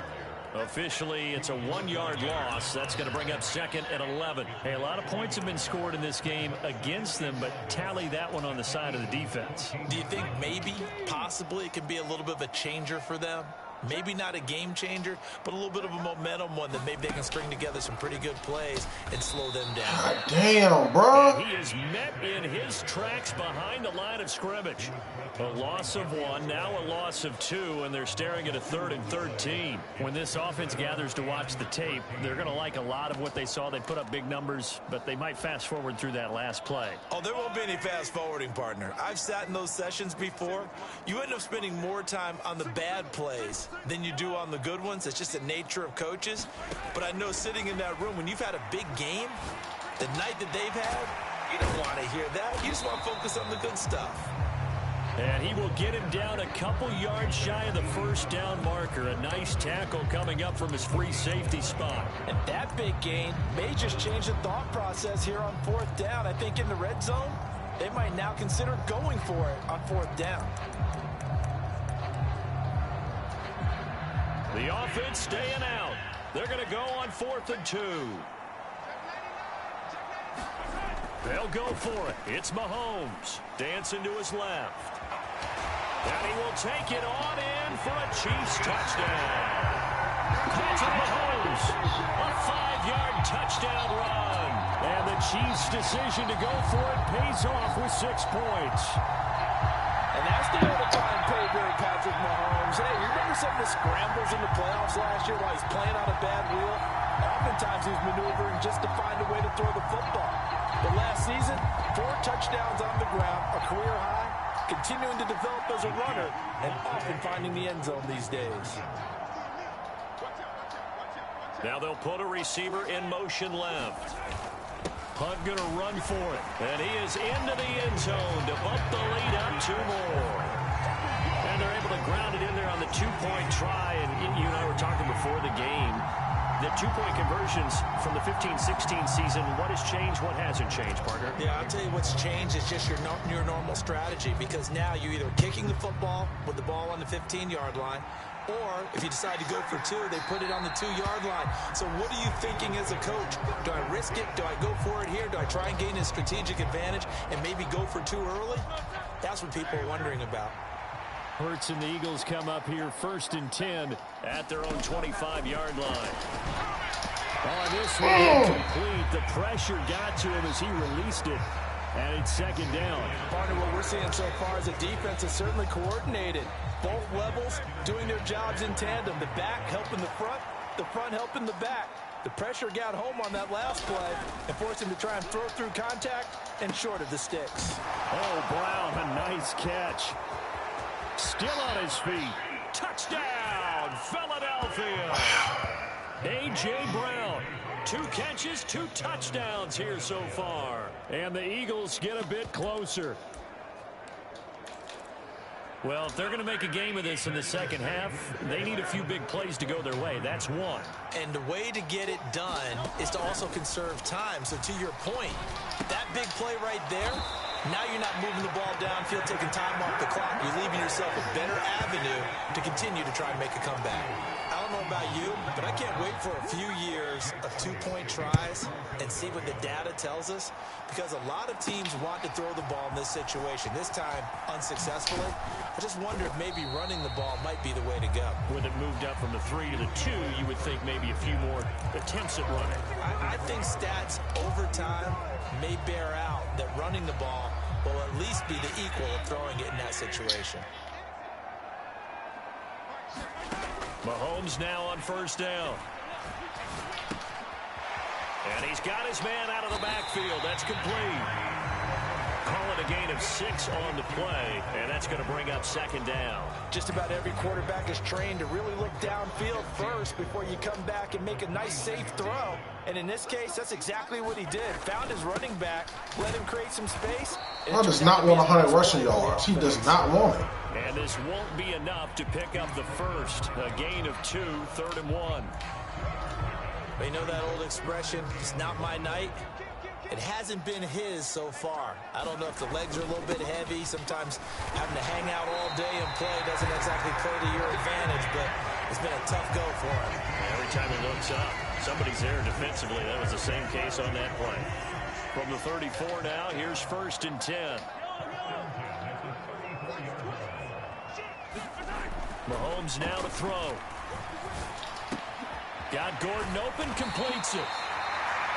Officially, it's a 1-yard loss. That's going to bring up 2nd and 11. Hey, a lot of points have been scored in this game against them, but tally that one on the side of the defense. Do you think maybe, possibly, it can be a little bit of a changer for them? Maybe not a game changer, but a little bit of a momentum one that maybe they can string together some pretty good plays and slow them down. God damn, bro. And he is met in his tracks behind the line of scrimmage. A loss of 1, now a loss of 2, and they're staring at a 3rd and 13. When this offense gathers to watch the tape, they're going to like a lot of what they saw. They put up big numbers, but they might fast forward through that last play. Oh, there won't be any fast forwarding, partner. I've sat in those sessions before. You end up spending more time on the bad plays than you do on the good ones. It's just the nature of coaches. But I know sitting in that room, when you've had a big game, the night that they've had, you don't want to hear that. You just want to focus on the good stuff. And he will get him down a couple yards shy of the first down marker. A nice tackle coming up from his free safety spot. And that big gain may just change the thought process here on fourth down. I think in the red zone, they might now consider going for it on fourth down. The offense staying out. They're going to go on 4th and 2. They'll go for it. It's Mahomes. Dancing to his left. And he will take it on in for a Chiefs touchdown. Patrick Mahomes. A 5-yard touchdown run. And the Chiefs' decision to go for it pays off with 6 points. And that's the overtime pay grade, Patrick Mahomes. Hey, you remember some of the scrambles in the playoffs last year while he's playing on a bad wheel? Oftentimes he's maneuvering just to find a way to throw the football. But last season, 4 touchdowns on the ground, a career high, continuing to develop as a runner, and often finding the end zone these days. Now they'll put a receiver in motion left. Hunt going to run for it. And he is into the end zone to bump the lead up 2 more. And they're able to ground it in there on the 2-point try. And you and I were talking before the game. The 2-point conversions from the 15-16 season, what has changed, what hasn't changed, partner? Yeah, I'll tell you what's changed is just your normal strategy, because now you're either kicking the football with the ball on the 15-yard line, or if you decide to go for 2, they put it on the 2-yard line. So what are you thinking as a coach? Do I risk it? Do I go for it here? Do I try and gain a strategic advantage and maybe go for 2 early? That's what people are wondering about. Hurts and the Eagles come up here 1st and 10 at their own 25-yard line. On this one, incomplete. The pressure got to him as he released it, and it's 2nd down. Partner, what we're seeing so far is a defense is certainly coordinated. Both levels doing their jobs in tandem. The back helping the front helping the back. The pressure got home on that last play and forced him to try and throw through contact and short of the sticks. Oh, Brown, a nice catch. Still on his feet. Touchdown, Philadelphia. A.J. Brown. 2 catches, 2 touchdowns here so far. And the Eagles get a bit closer. Well, if they're going to make a game of this in the second half, they need a few big plays to go their way. That's one. And the way to get it done is to also conserve time. So to your point, that big play right there, now you're not moving the ball downfield, taking time off the clock. You're leaving yourself a better avenue to continue to try and make a comeback. I don't know about you, but I can't wait for a few years of 2-point tries and see what the data tells us, because a lot of teams want to throw the ball in this situation, this time unsuccessfully. I just wonder if maybe running the ball might be the way to go. With it moved up from the 3 to the 2, you would think maybe a few more attempts at running. I think stats over time may bear out that running the ball will at least be the equal of throwing it in that situation. Mahomes now on 1st down. And he's got his man out of the backfield. That's complete. Call it a gain of 6 on the play, and that's going to bring up 2nd down. Just about every quarterback is trained to really look downfield first before you come back and make a nice, safe throw. And in this case, that's exactly what he did. Found his running back, let him create some space. He does not want 100 rushing yards. He does not want it. And this won't be enough to pick up the first. A gain of 2, 3rd and 1. But you know that old expression, it's not my night? It hasn't been his so far. I don't know if the legs are a little bit heavy. Sometimes having to hang out all day and play doesn't exactly play to your advantage, but it's been a tough go for him. Every time he looks up, somebody's there defensively. That was the same case on that play. From the 34 now, here's 1st and 10. Mahomes now to throw. Got Gordon open, completes it.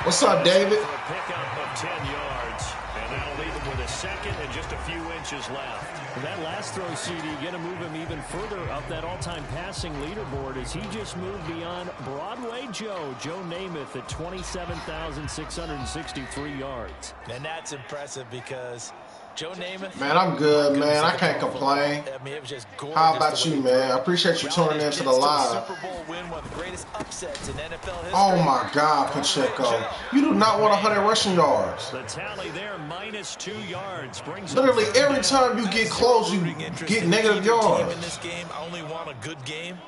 What's up, David? For a pickup of 10 yards, and that'll leave him with a 2nd and just a few inches left. Well, that last throw, CD, going to move him even further up that all-time passing leaderboard as he just moved beyond Broadway Joe Namath at 27,663 yards. And that's impressive because Joe Namath. Man, I'm good, man. I can't complain. I mean, it was just gorgeous. How about you, man? I appreciate you tuning in to the live. Super Bowl win, one of the greatest upsets in NFL history. Oh my God, Pacheco. You do not want 100 rushing yards. The tally there, -2 yards. Brings Literally every time you get close, you get negative yards. In this game, I only want a good game.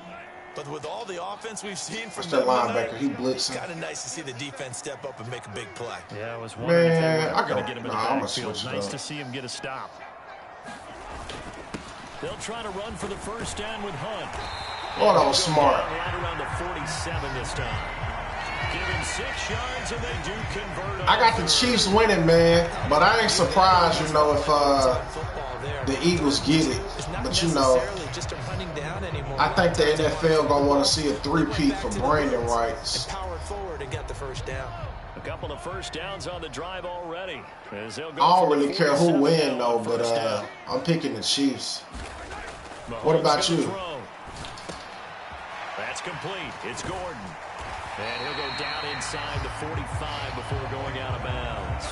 But with all the offense we've seen from that linebacker, he blitzing. Kind of nice to see the defense step up and make a big play. Yeah, I was wondering if they were going to get him in the I'm backfield. Nice to see him get a stop. They'll try to run for the first down with Hunt. Oh, that was smart. Right around the 47 this time. Give him 6 yards and they do convert. I got the Chiefs winning, man, but I ain't surprised, you know, if the Eagles get it. But you know, I think the NFL gonna want to see a three-peat for Brandon Rights. Powered forward and got the first down. A couple of first downs on the drive already. I don't really care who win though, but I'm picking the Chiefs. What about you? That's complete. It's Gordon. And he'll go down inside the 45 before going out of bounds.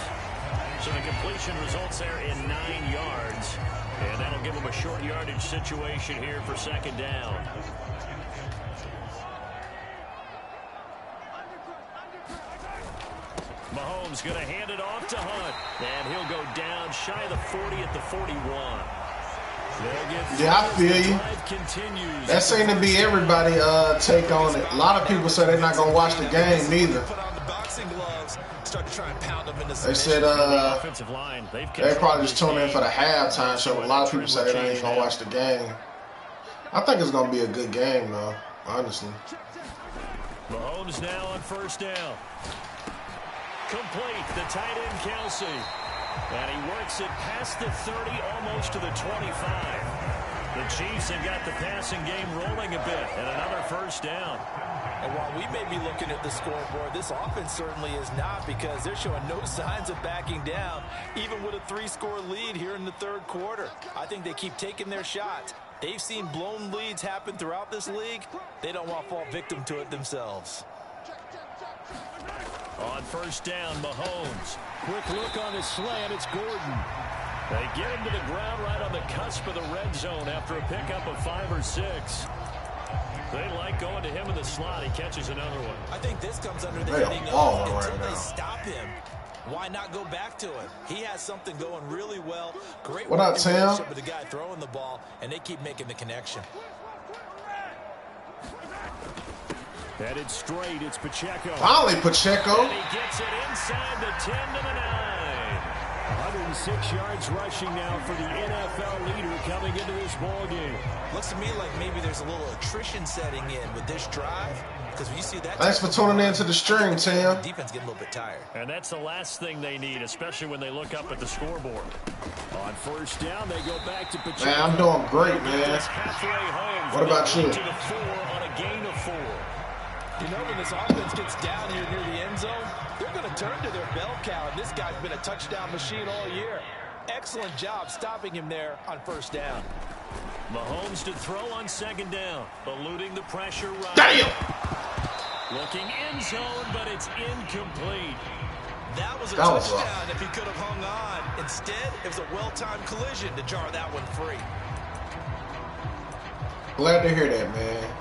So the completion results there in 9 yards. And that'll give him a short yardage situation here for second down. Mahomes going to hand it off to Hunt. And he'll go down shy of the 40 at the 41. Yeah, I feel you. That seemed to be everybody take on it. A lot of people say they're not gonna watch the game neither. They said they probably just tune in for the halftime show. But a lot of people say they ain't gonna watch the game. I think it's gonna be a good game though, honestly. Mahomes now on first down. Complete. The tight end Kelsey. And he works it past the 30, almost to the 25. The Chiefs have got the passing game rolling a bit, and another first down. And while we may be looking at the scoreboard, this offense certainly is not, because they're showing no signs of backing down, even with a 3-score lead here in the third quarter. I think they keep taking their shots. They've seen blown leads happen throughout this league. They don't want to fall victim to it themselves. On first down, Mahomes. Quick look on his slant. It's Gordon. They get him to the ground right on the cusp of the red zone after a pickup of 5 or 6. They like going to him in the slot. He catches another one. I think this comes under the heading of until they stop him. Why not go back to him? He has something going really well. Great what up, Tim? With the guy throwing the ball, and they keep making the connection. Headed straight, it's Pacheco. Finally, Pacheco. And he gets it inside the 10 to the 9. 106 yards rushing now for the NFL leader coming into this ball game. Looks to me like maybe there's a little attrition setting in with this drive. Because when you see that, thanks for tuning in to the stream, Tim. The defense getting a little bit tired. And that's the last thing they need, especially when they look up at the scoreboard. On first down, they go back to Pacheco. Man, I'm doing great, man. What about you? To the 4 on a gain of 4. You know, when this offense gets down here near the end zone, they're going to turn to their bell cow. And this guy's been a touchdown machine all year. Excellent job stopping him there on first down. Mahomes to throw on second down, eluding the pressure right. Damn! Looking end zone, but it's incomplete. That was a touchdown if he could have hung on. Instead, it was a well-timed collision to jar that one free. Glad to hear that, man.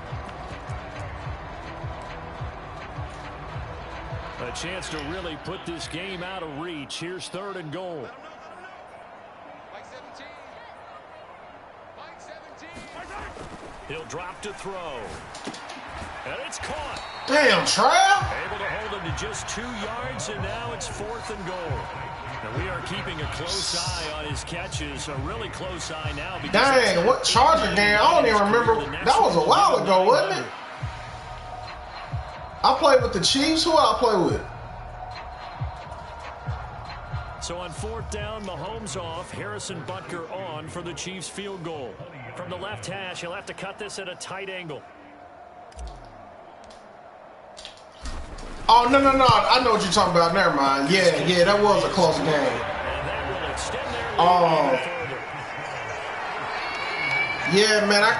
A chance to really put this game out of reach. Here's 3rd and goal. He'll drop to throw. And it's caught. Damn, Trav. Able to hold him to just 2 yards, and now it's 4th and goal. And we are keeping a close eye on his catches, a really close eye now. Dang, what Charger game? I don't even remember. That was a while ago, wasn't it? I played with the Chiefs. Who I play with? So on 4th down, Mahomes off, Harrison Butker on for the Chiefs field goal. From the left hash, he'll have to cut this at a tight angle. Oh, no. I know what you're talking about. Never mind. Yeah, that was a close game. And that will extend their lead further. Yeah, man, I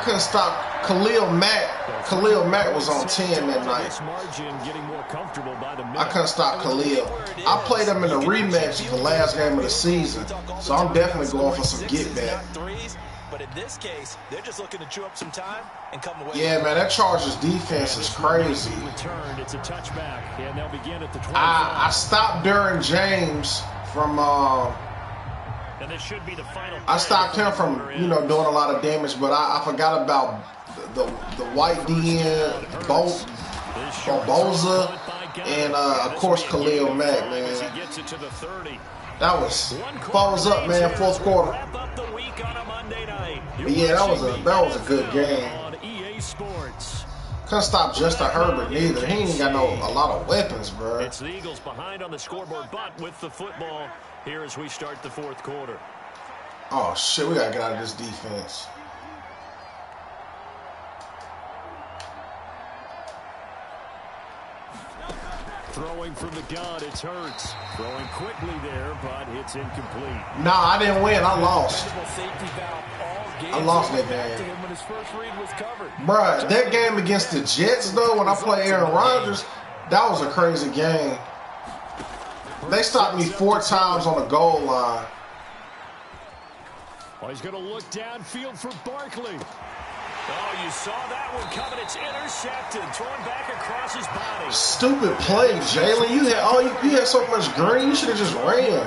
couldn't stop Khalil Mack was on 10 that night. I couldn't stop Khalil. I played him in the rematch of the last game of the season, so I'm definitely going for some get back. But in this case, they're just looking to chew up some time and come away. Yeah, man, that Chargers defense is crazy. It's a touchback, and they'll begin at the 25. I stopped Derwin James from and this should be the final. I stopped him from, doing a lot of damage, but I forgot about the white DN, Boza, and of course Khalil Mack, man. That was falls up, man, fourth quarter. But yeah, that was a good game. Couldn't stop Justin Herbert neither. He ain't got a lot of weapons, bro. It's the Eagles behind on the scoreboard, but with the football here as we start the fourth quarter. Oh shit, we gotta get out of this defense. Throwing from the gun, it's Hurts. Throwing quickly there, but it's incomplete. Nah, I didn't win. I lost. I lost that game. Bruh, that game against the Jets, though, when I played Aaron Rodgers, that was a crazy game. They stopped me 4 times on the goal line. Oh, he's going to look downfield for Barkley. Oh, you saw that one coming. It's intercepted. Throwing back across his body. Stupid play, Jalen. You had so much green. You should have just ran.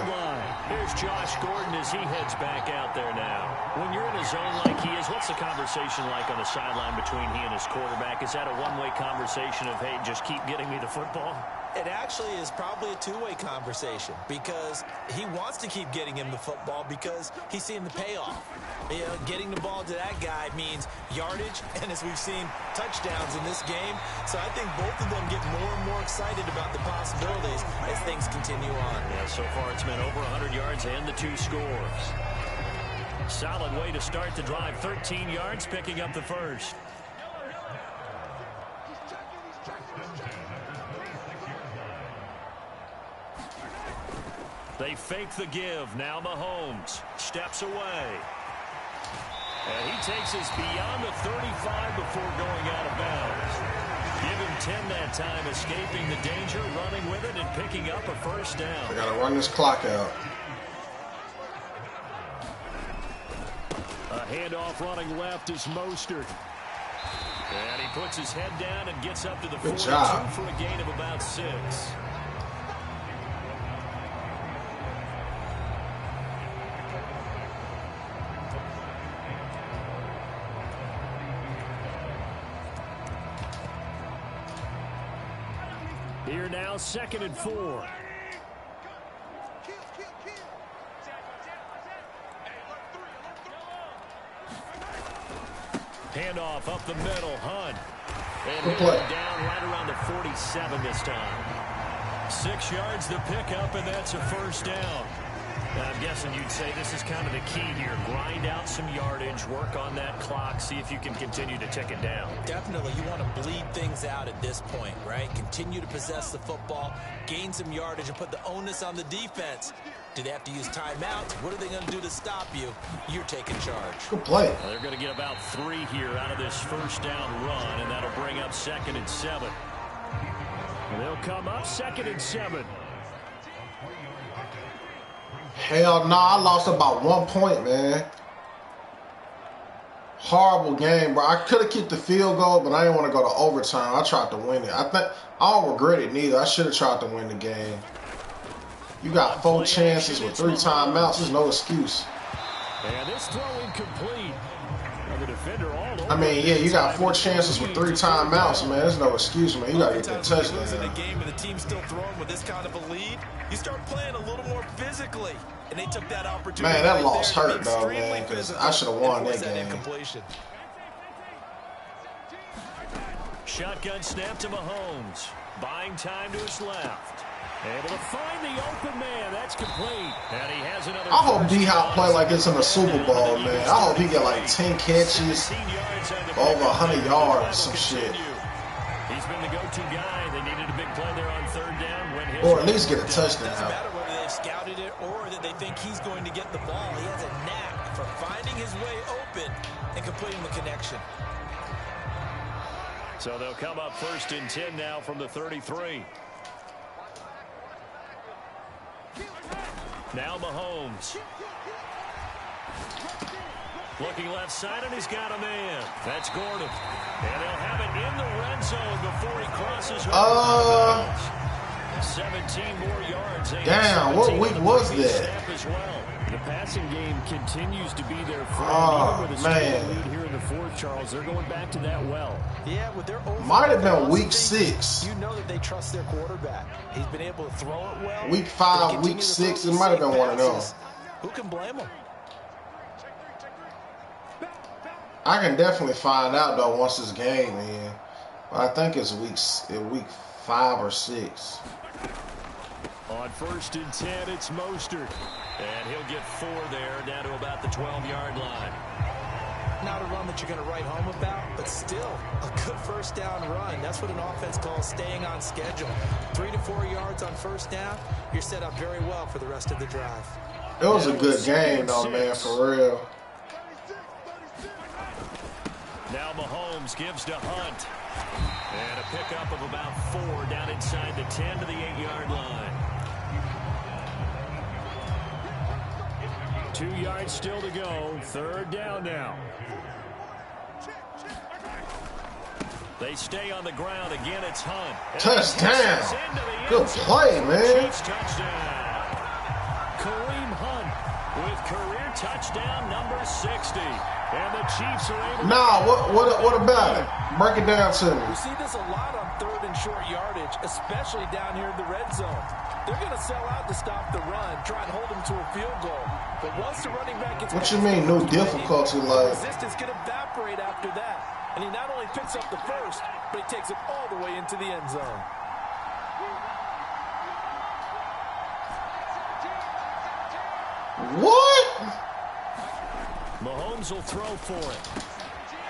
Here's Josh Gordon as he heads back out there now. When you're in a zone like he is, what's the conversation like on the sideline between he and his quarterback? Is that a one-way conversation of, hey, just keep getting me the football? It actually is probably a two-way conversation because he wants to keep getting him the football because he's seeing the payoff. Getting the ball to that guy means yardage, and as we've seen, touchdowns in this game. So I think both of them get more and more excited about the possibilities as things continue on. Yeah, so far it's been over 100 yards and the 2 scores. Solid way to start the drive. 13 yards, picking up the first. They fake the give. Now Mahomes steps away. And he takes us beyond the 35 before going out of bounds. Give him 10 that time, escaping the danger, running with it, and picking up a first down. I got to run this clock out. A handoff running left is Mostert. And he puts his head down and gets up to the 42 for a gain of about 6. Here now, 2nd and 4. Handoff up the middle, Hunt. And he'll go down right around the 47 this time. 6 yards the pickup, and that's a first down. Now, I'm guessing you'd say this is kind of the key here. Grind out some yardage, work on that clock, see if you can continue to tick it down. Definitely. You want to bleed things out at this point, right? Continue to possess the football, gain some yardage, and put the onus on the defense. Do they have to use timeouts? What are they going to do to stop you? You're taking charge. Good play. Well, they're going to get about 3 here out of this first down run, and that'll bring up 2nd and 7. And they'll come up 2nd and 7. Hell no, I lost about 1 point, man. Horrible game, bro. I could have kicked the field goal, but I didn't want to go to overtime. I tried to win it. I don't regret it neither. I should have tried to win the game. You got 4 chances with 3 timeouts. There's no excuse. And this throw incomplete. The defender all over. I mean, yeah, you got 4 chances with 3 timeouts, man. There's no excuse, man. You got to get that touchdown. In the game and the team's still throwing with this kind of a lead, you start playing a little more physically. And they took that opportunity. Man, that loss hurt, though, man, because I should have won that game. Shotgun snap to Mahomes. Buying time to his left. Able to find the open man. That's complete. And he has another. I hope D-Hop play like this in the Super Bowl, man. I hope he get like 10 catches, over 100 yards, some shit. He's been the go-to guy. They needed a big play there on 3rd down. Or at least get a touchdown. Doesn't matter whether they've scouted it or that they think he's going to get the ball. He has a knack for finding his way open and completing the connection. So they'll come up 1st and 10 now from the 33. Now Mahomes. Looking left side, and he's got a man. That's Gordon. And they'll have it in the red zone before he crosses over. 17 more yards. Damn, what week was that? As well. The passing game continues to be their friend. Oh, even with a man. lead here in the fourth, Charles, they're going back to that well. Yeah, with their might have been week 6. You know that they trust their quarterback. He's been able to throw it well. Week 5, week 6, it might have been one of those. Who can blame him? I can definitely find out though once this game in. But I think it's week 5 or 6. On 1st and 10, it's Mostert. And he'll get 4 there, down to about the 12-yard line. Not a run that you're going to write home about, but still a good first down run. That's what an offense calls staying on schedule. 3 to 4 yards on first down, you're set up very well for the rest of the drive. It was a good game though, man, for real. Now Mahomes gives to Hunt. And a pickup of about 4 down inside the 10 to the 8-yard line. 2 yards still to go. 3rd down now. They stay on the ground. Again, it's Hunt. Touchdown. Good play, man. Touchdown. Kareem Hunt with career touchdown number 60. And the Chiefs are able to... Nah, what about it? Break it down to me. You see this a lot on 3rd and short yardage, especially down here in the red zone. They're going to sell out to stop the run, try and hold them to a field goal. But once the running back gets... What you mean, no difficulty? Like, resistance can evaporate after that. And he not only picks up the first, but he takes it all the way into the end zone. what? Mahomes will throw for it.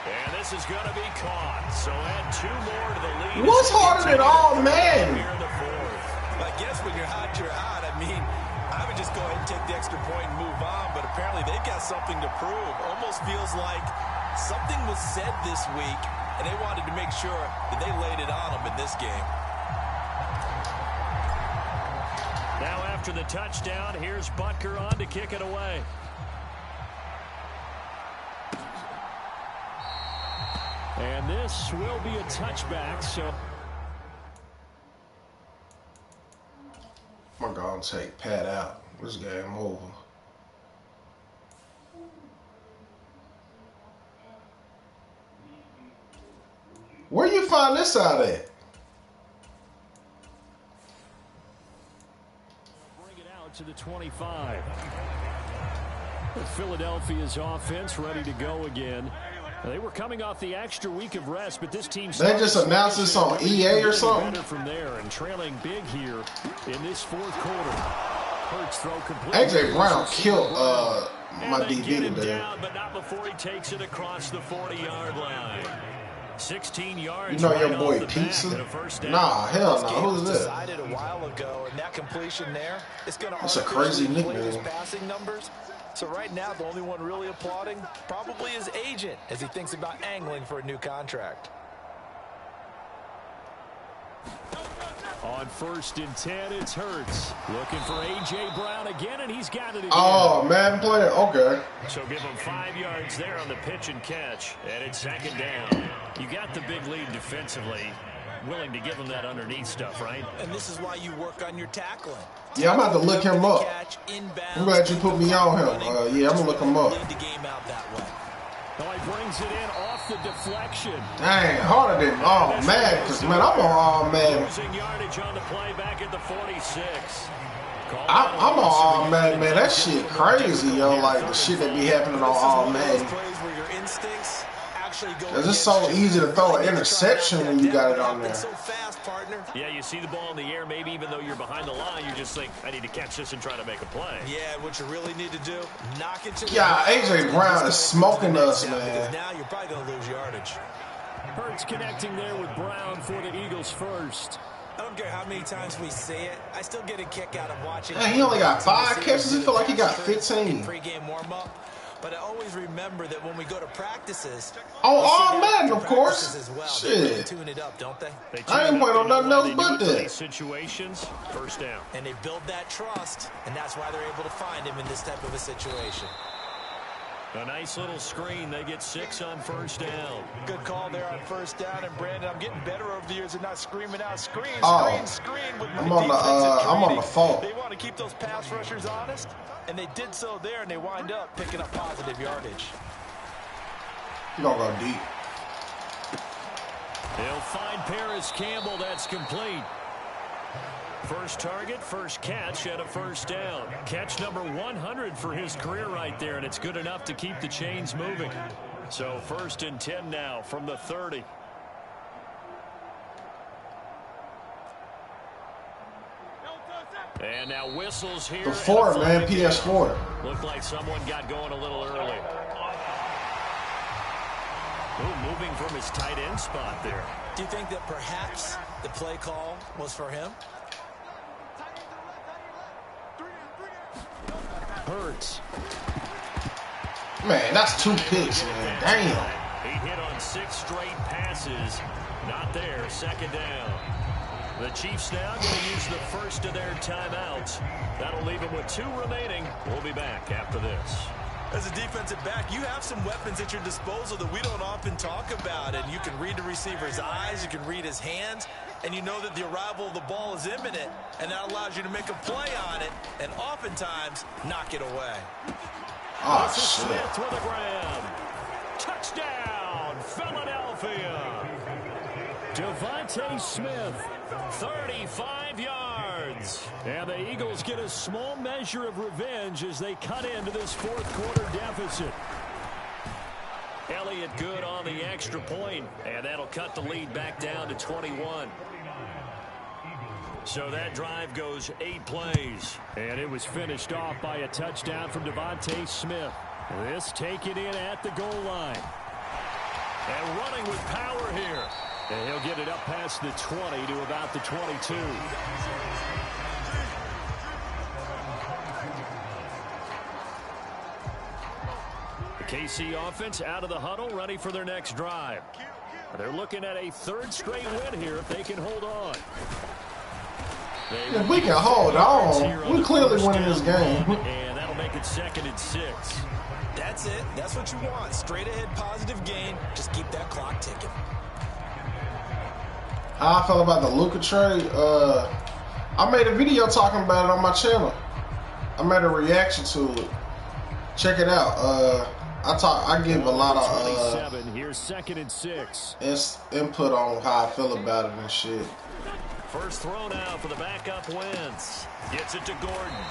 And this is going to be caught. So add 2 more to the lead. What's harder than all men? Here in the 4th. I guess when you're hot, you're hot. I mean, I would just go ahead and take the extra point and move on. But apparently they've got something to prove. Almost feels like something was said this week, and they wanted to make sure that they laid it on them in this game. Now after the touchdown, here's Butker on to kick it away. And this will be a touchback, so... I'm going to take Pat out. This game over. Where you find this out at? Bring it out to the 25. With Philadelphia's offense ready to go again. They were coming off the extra week of rest, but this team... They just announced this on EA or something? From there and trailing big here in this 4th quarter. Hurts throw completely. AJ Brown killed my DB today. Down, but not before he takes it across the 40-yard line. 16 yards. You know your boy Pizza? Nah, hell no. Who's that? Decided a while ago, and that completion there, it's going to... That's a crazy nickname. Passing numbers. So right now, the only one really applauding probably his agent as he thinks about angling for a new contract. On 1st and 10, it's Hurts. Looking for A.J. Brown again, and he's got it again. Oh, man, player. Okay. So give him 5 yards there on the pitch and catch, and it's 2nd down. You got the big lead defensively. Willing to give him that underneath stuff, right? And this is why you work on your tackling. Yeah, I'm about to look him up. I'm glad you put me on him. Yeah, I'm going to look him up. Lead the game out that way. Oh, he brings it in off the deflection. Dang, harder than all man, because, man, I'm on all man. Losing yardage on the play back at the 46. I'm on all man, man. That shit crazy, yo. Like, the shit that be happening on all man. It's just so easy to throw an interception when you got it on there. Yeah, you see the ball in the air, maybe even though you're behind the line, you just think, I need to catch this and try to make a play. Yeah, what you really need to do, knock it to the... Yeah, A.J. Brown is smoking us, man. Now you're probably going to lose yardage. Hurts connecting there with Brown for the Eagles first. I don't care how many times we see it. I still get a kick out of watching. Man, he only got 5 catches. He feel like he got 15. Pre-game warm-up. But I always remember that when we go to practices, Oh, man, of course. as well. Shit. They really tune it up, don't they? I ain't playing on nothing else but that. Situations, first down. And they build that trust, and that's why they're able to find him in this type of a situation. A nice little screen. They get 6 on first down. Good call there on first down. And, Brandon, I'm getting better over the years and not screaming out screen with my I'm on the fault. They want to keep those pass rushers honest, and they did so there, and they wind up picking up positive yardage. You're going to go deep. They'll find Paris Campbell. That's complete. First target, first catch, and a first down. Catch number 100 for his career right there, and it's good enough to keep the chains moving. So 1st and 10 now from the 30. And now whistles here. The 4, man, PS4. Looked like someone got going a little early. Ooh, moving from his tight end spot there. Do you think that perhaps the play call was for him? Hurts. Man, that's 2 picks, man. Damn. He hit on 6 straight passes. Not there. Second down. The Chiefs now going to use the first of their timeouts. That'll leave them with 2 remaining. We'll be back after this. As a defensive back, you have some weapons at your disposal that we don't often talk about. And you can read the receiver's eyes, you can read his hands, and you know that the arrival of the ball is imminent, and that allows you to make a play on it and oftentimes knock it away. Oh, this is shit. Smith with a grab. Touchdown, Philadelphia. Devontae Smith, 35 yards. And the Eagles get a small measure of revenge as they cut into this 4th quarter deficit. Elliott good on the extra point, and that'll cut the lead back down to 21. So that drive goes 8 plays. And it was finished off by a touchdown from Devontae Smith. This taken in at the goal line. And running with power here. And he'll get it up past the 20 to about the 22. The KC offense out of the huddle, ready for their next drive. They're looking at a 3rd straight win here if they can hold on. If we can hold on, we clearly winning this game. And that'll make it 2nd and 6. That's it. That's what you want. Straight ahead positive gain. Just keep that clock ticking. How I felt about the Luka trade, I made a video talking about it on my channel. I made a reaction to it. Check it out. I give a lot of 27. Here's 2nd and 6. input on how I feel about it and shit. First throw now for the backup Wentz. Gets it to Gordon.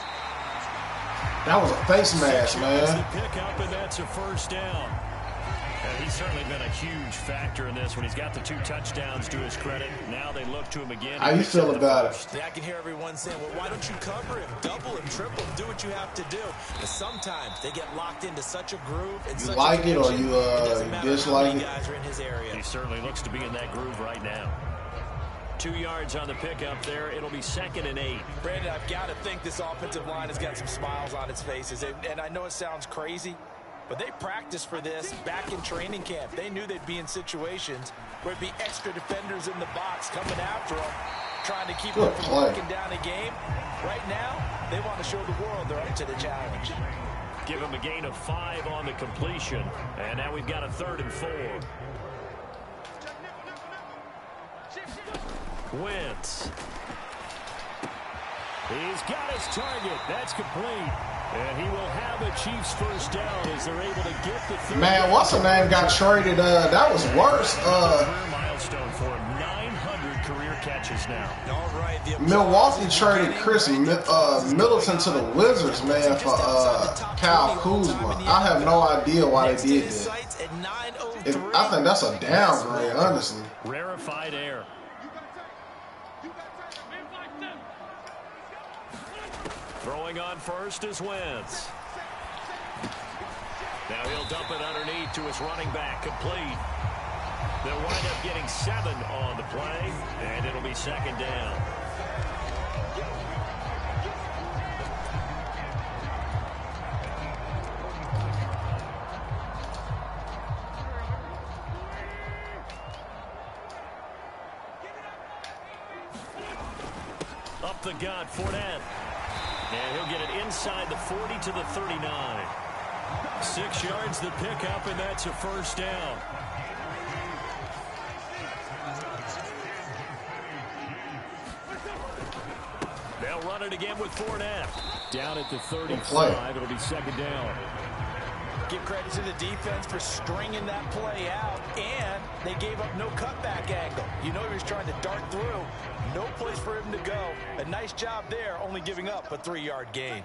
That was a face mask, man. The pickup, and that's a first down. And he's certainly been a huge factor in this when he's got the 2 touchdowns to his credit. Now they look to him again. How you feel about it? Yeah, I can hear everyone saying, well, why don't you cover him, double him, triple him, do what you have to do. But sometimes they get locked into such a groove. And You like it or you dislike it? Guys are in his area. He certainly looks to be in that groove right now. 2 yards on the pickup there. It'll be 2nd and 8. Brandon, I've got to think this offensive line has got some smiles on its faces. And I know it sounds crazy, but they practiced for this back in training camp. They knew they'd be in situations where it'd be extra defenders in the box coming after them, trying to keep them from locking down a game. Right now, they want to show the world they're up to the challenge. Give him a gain of 5 on the completion. And now we've got a 3rd and 4. Wentz. He's got his target. That's complete. And he will have a Chiefs first down as they're able to get the 3rd. Man, what's the name got traded? That was worse. Career milestone for him. 900 career catches now. All right. Milwaukee traded Chris Middleton to the Wizards, man, for Kyle Kuzma. I have no idea why they did that. I think that's a downgrade, honestly. Rarefied air. Throwing on first is Wentz. Now he'll dump it underneath to his running back, complete. They'll wind up getting 7 on the play, and it'll be 2nd down. the gut. Fournette. And he'll get it inside the 40 to the 39. 6 yards the pickup, and that's a first down. They'll run it again with Fournette. Down at the 35. It'll be second down. Give credit to the defense for stringing that play out, and they gave up no cutback angle. You know he was trying to dart through. No place for him to go. A nice job there, only giving up a 3-yard gain.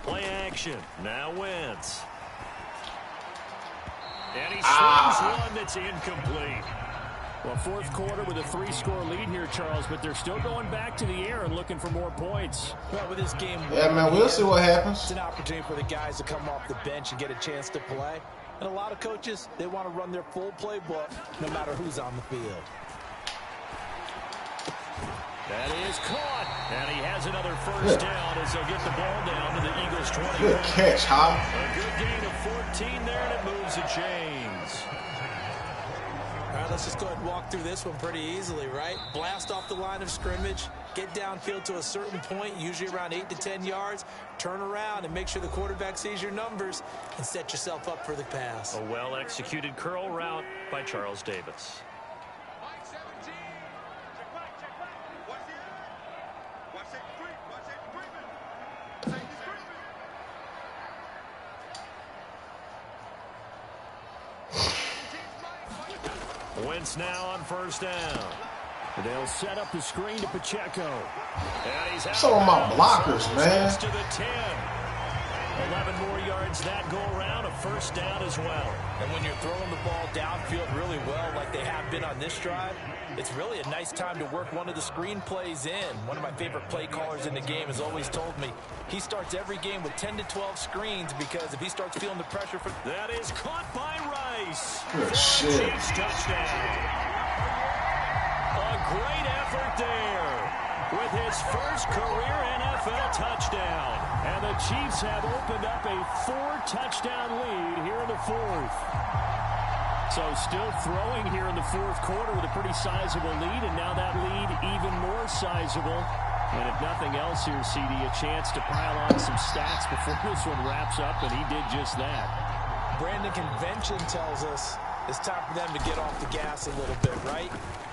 Play action. Now Wentz. And he swings one that's incomplete. Well, fourth quarter with a 3-score lead here, Charles, but they're still going back to the air and looking for more points. Well, with this game, yeah, man, we'll see what happens. It's an opportunity for the guys to come off the bench and get a chance to play. And a lot of coaches, they want to run their full playbook no matter who's on the field. That is caught. And he has another first down as they'll get the ball down to the Eagles' 20. Good catch, huh? A good gain of 14 there, and it moves the chains. All right, let's just go ahead and walk through this one pretty easily, right? Blast off the line of scrimmage, get downfield to a certain point, usually around 8 to 10 yards, turn around and make sure the quarterback sees your numbers and set yourself up for the pass. A well-executed curl route by Charles Davis. Wentz now on first down. They'll set up the screen to Pacheco. And he's out. Some of my blockers, man. To the 10. 11 more yards that go around, a first down as well. And when you're throwing the ball downfield really well like they have been on this drive, it's really a nice time to work one of the screen plays in. One of my favorite play callers in the game has always told me he starts every game with 10 to 12 screens because if he starts feeling the pressure for... That is caught by Rice. Good shit. Chiefs touchdown. A great effort there with his first career NFL touchdown. And the Chiefs have opened up a 4-touchdown lead here in the fourth. So still throwing here in the fourth quarter with a pretty sizable lead, and now that lead even more sizable. And if nothing else here, CD, a chance to pile on some stats before this one wraps up, and he did just that. Brandon, convention tells us it's time for them to get off the gas a little bit, right?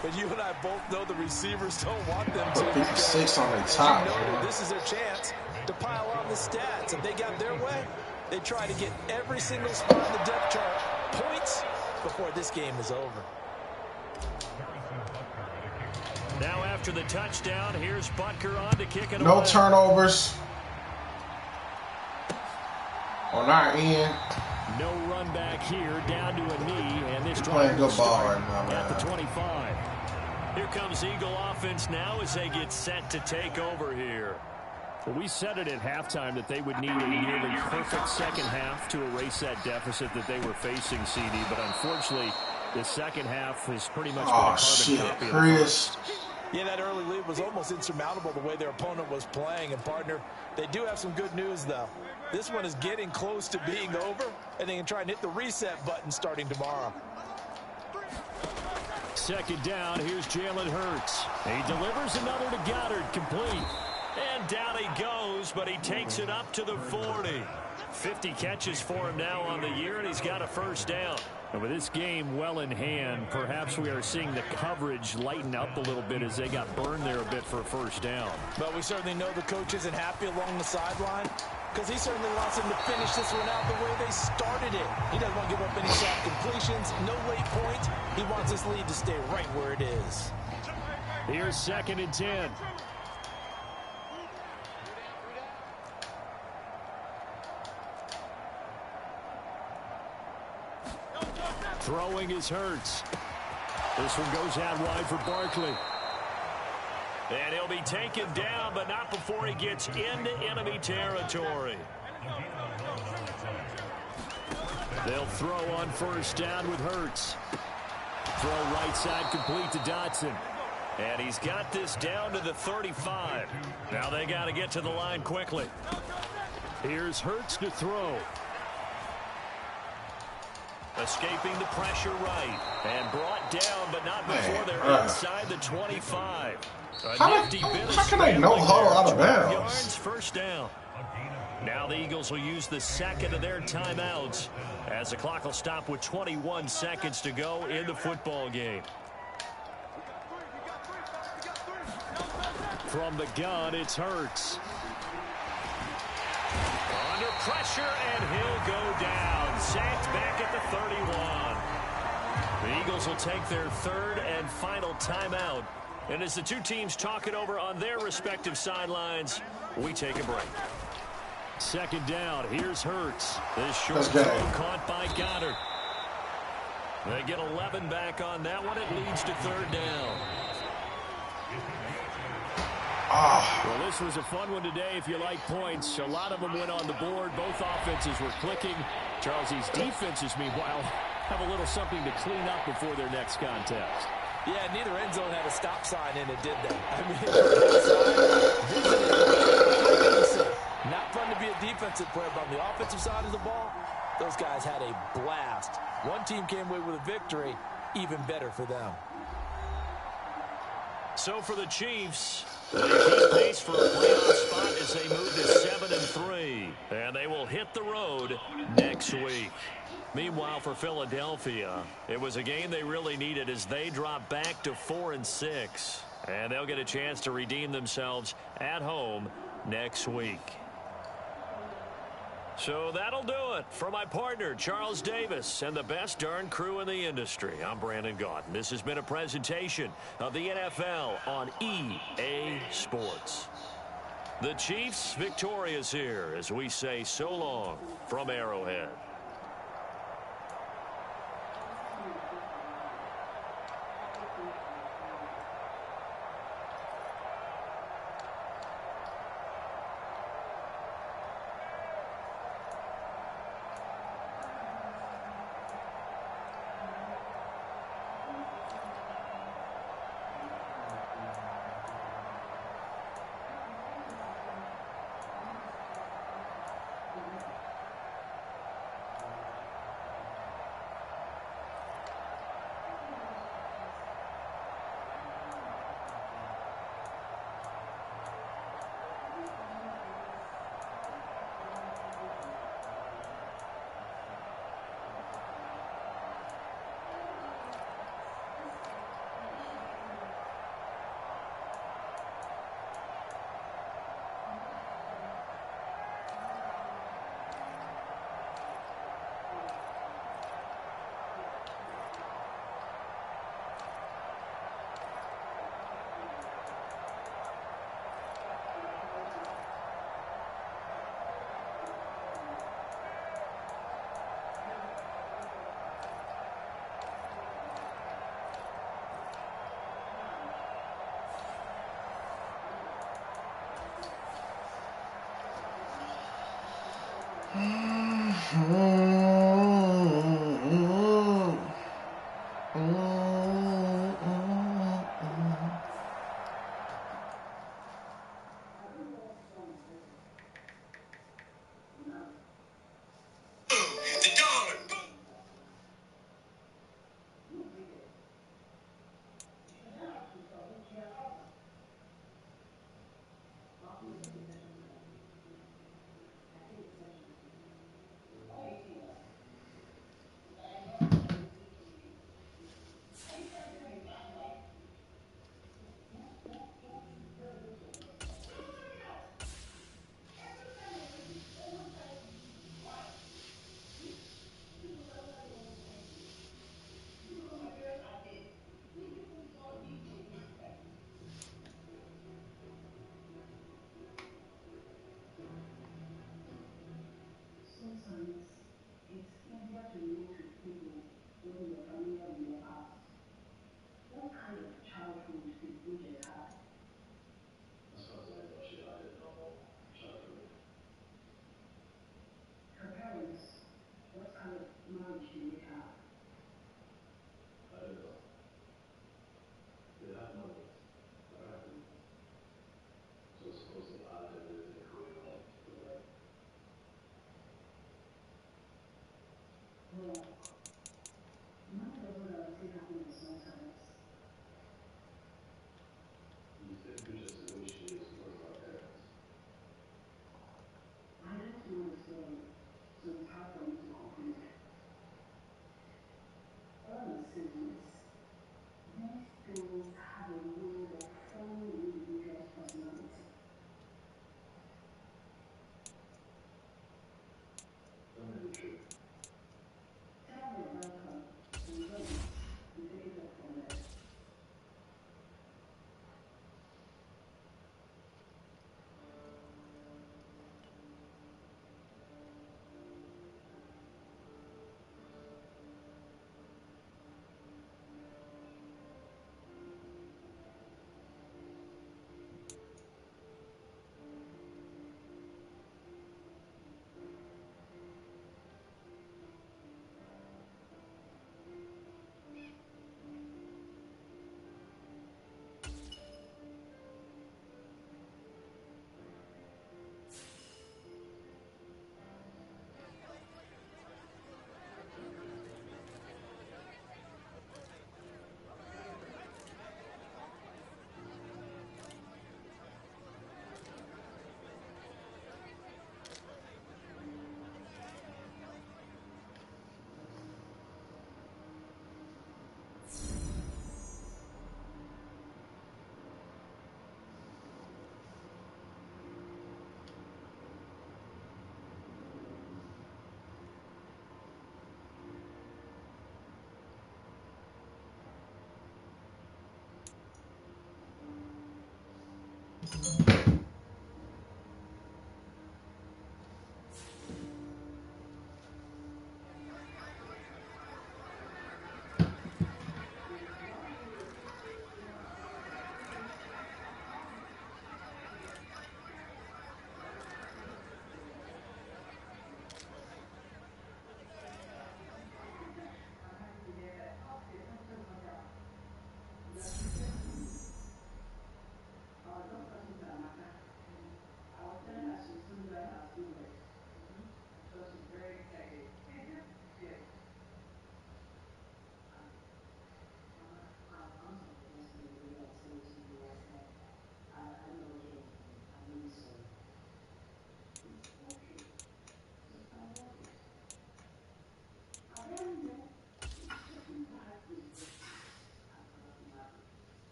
But you and I both know the receivers don't want them to. 56 on the top. This is their chance to pile on the stats. If they got their way, they try to get every single spot in the depth chart points before this game is over. Now after the touchdown, here's Butker on to kick it away. No turnovers on our end. No run back here, down to a knee, and this playing good ball right now, man. At the 25. Here comes Eagle offense now as they get set to take over here. Well, we said it at halftime that they would need a nearly perfect second half to erase that deficit that they were facing, CD. But unfortunately, the second half has pretty much been a carbon copy of the first. Yeah, that early lead was almost insurmountable the way their opponent was playing. And, partner, they do have some good news, though. This one is getting close to being over, and they can try and hit the reset button starting tomorrow. Second down, here's Jalen Hurts. He delivers another to Goddard, complete. And down he goes, but he takes it up to the 40. 50 catches for him now on the year, and he's got a first down. And with this game well in hand, perhaps we are seeing the coverage lighten up a little bit as they got burned there a bit for a first down. But we certainly know the coach isn't happy along the sideline because he certainly wants them to finish this one out the way they started it. He doesn't want to give up any soft completions, no late points. He wants this lead to stay right where it is. Here's 2nd and 10. Throwing is Hurts. This one goes out wide for Barkley. And he'll be taken down, but not before he gets into enemy territory. They'll throw on first down with Hurts. Throw right side complete to Dotson. And he's got this down to the 35. Now they got to get to the line quickly. Here's Hurts to throw. Escaping the pressure right. And brought down, but not before they're inside the 25. How can they no huddle out of 12 bounds? yards, first down. Now the Eagles will use the second of their timeouts as the clock will stop with 21 seconds to go in the football game. From the gun, it's Hurts. Under pressure, and he'll go down. Sacked back at the 31. The Eagles will take their third and final timeout. And as the two teams talk it over on their respective sidelines, we take a break. Second down, here's Hurts. This short throw caught by Goddard. They get 11 back on that one. It leads to third down. Well, this was a fun one today if you like points. A lot of them went on the board. Both offenses were clicking. Charles, these defenses, meanwhile, have a little something to clean up before their next contest. Yeah, neither end zone had a stop sign in it, did they? I mean, not fun to be a defensive player, but on the offensive side of the ball, those guys had a blast. One team came away with a victory, even better for them. So for the Chiefs, they keep pace for a playoff spot as they move to 7-3. And they will hit the road next week. Meanwhile, for Philadelphia, it was a game they really needed as they drop back to 4-6. And they'll get a chance to redeem themselves at home next week. So that'll do it for my partner, Charles Davis, and the best darn crew in the industry. I'm Brandon Gaudin. This has been a presentation of the NFL on EA Sports. The Chiefs victorious here as we say so long from Arrowhead.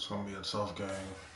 It's gonna be a tough game.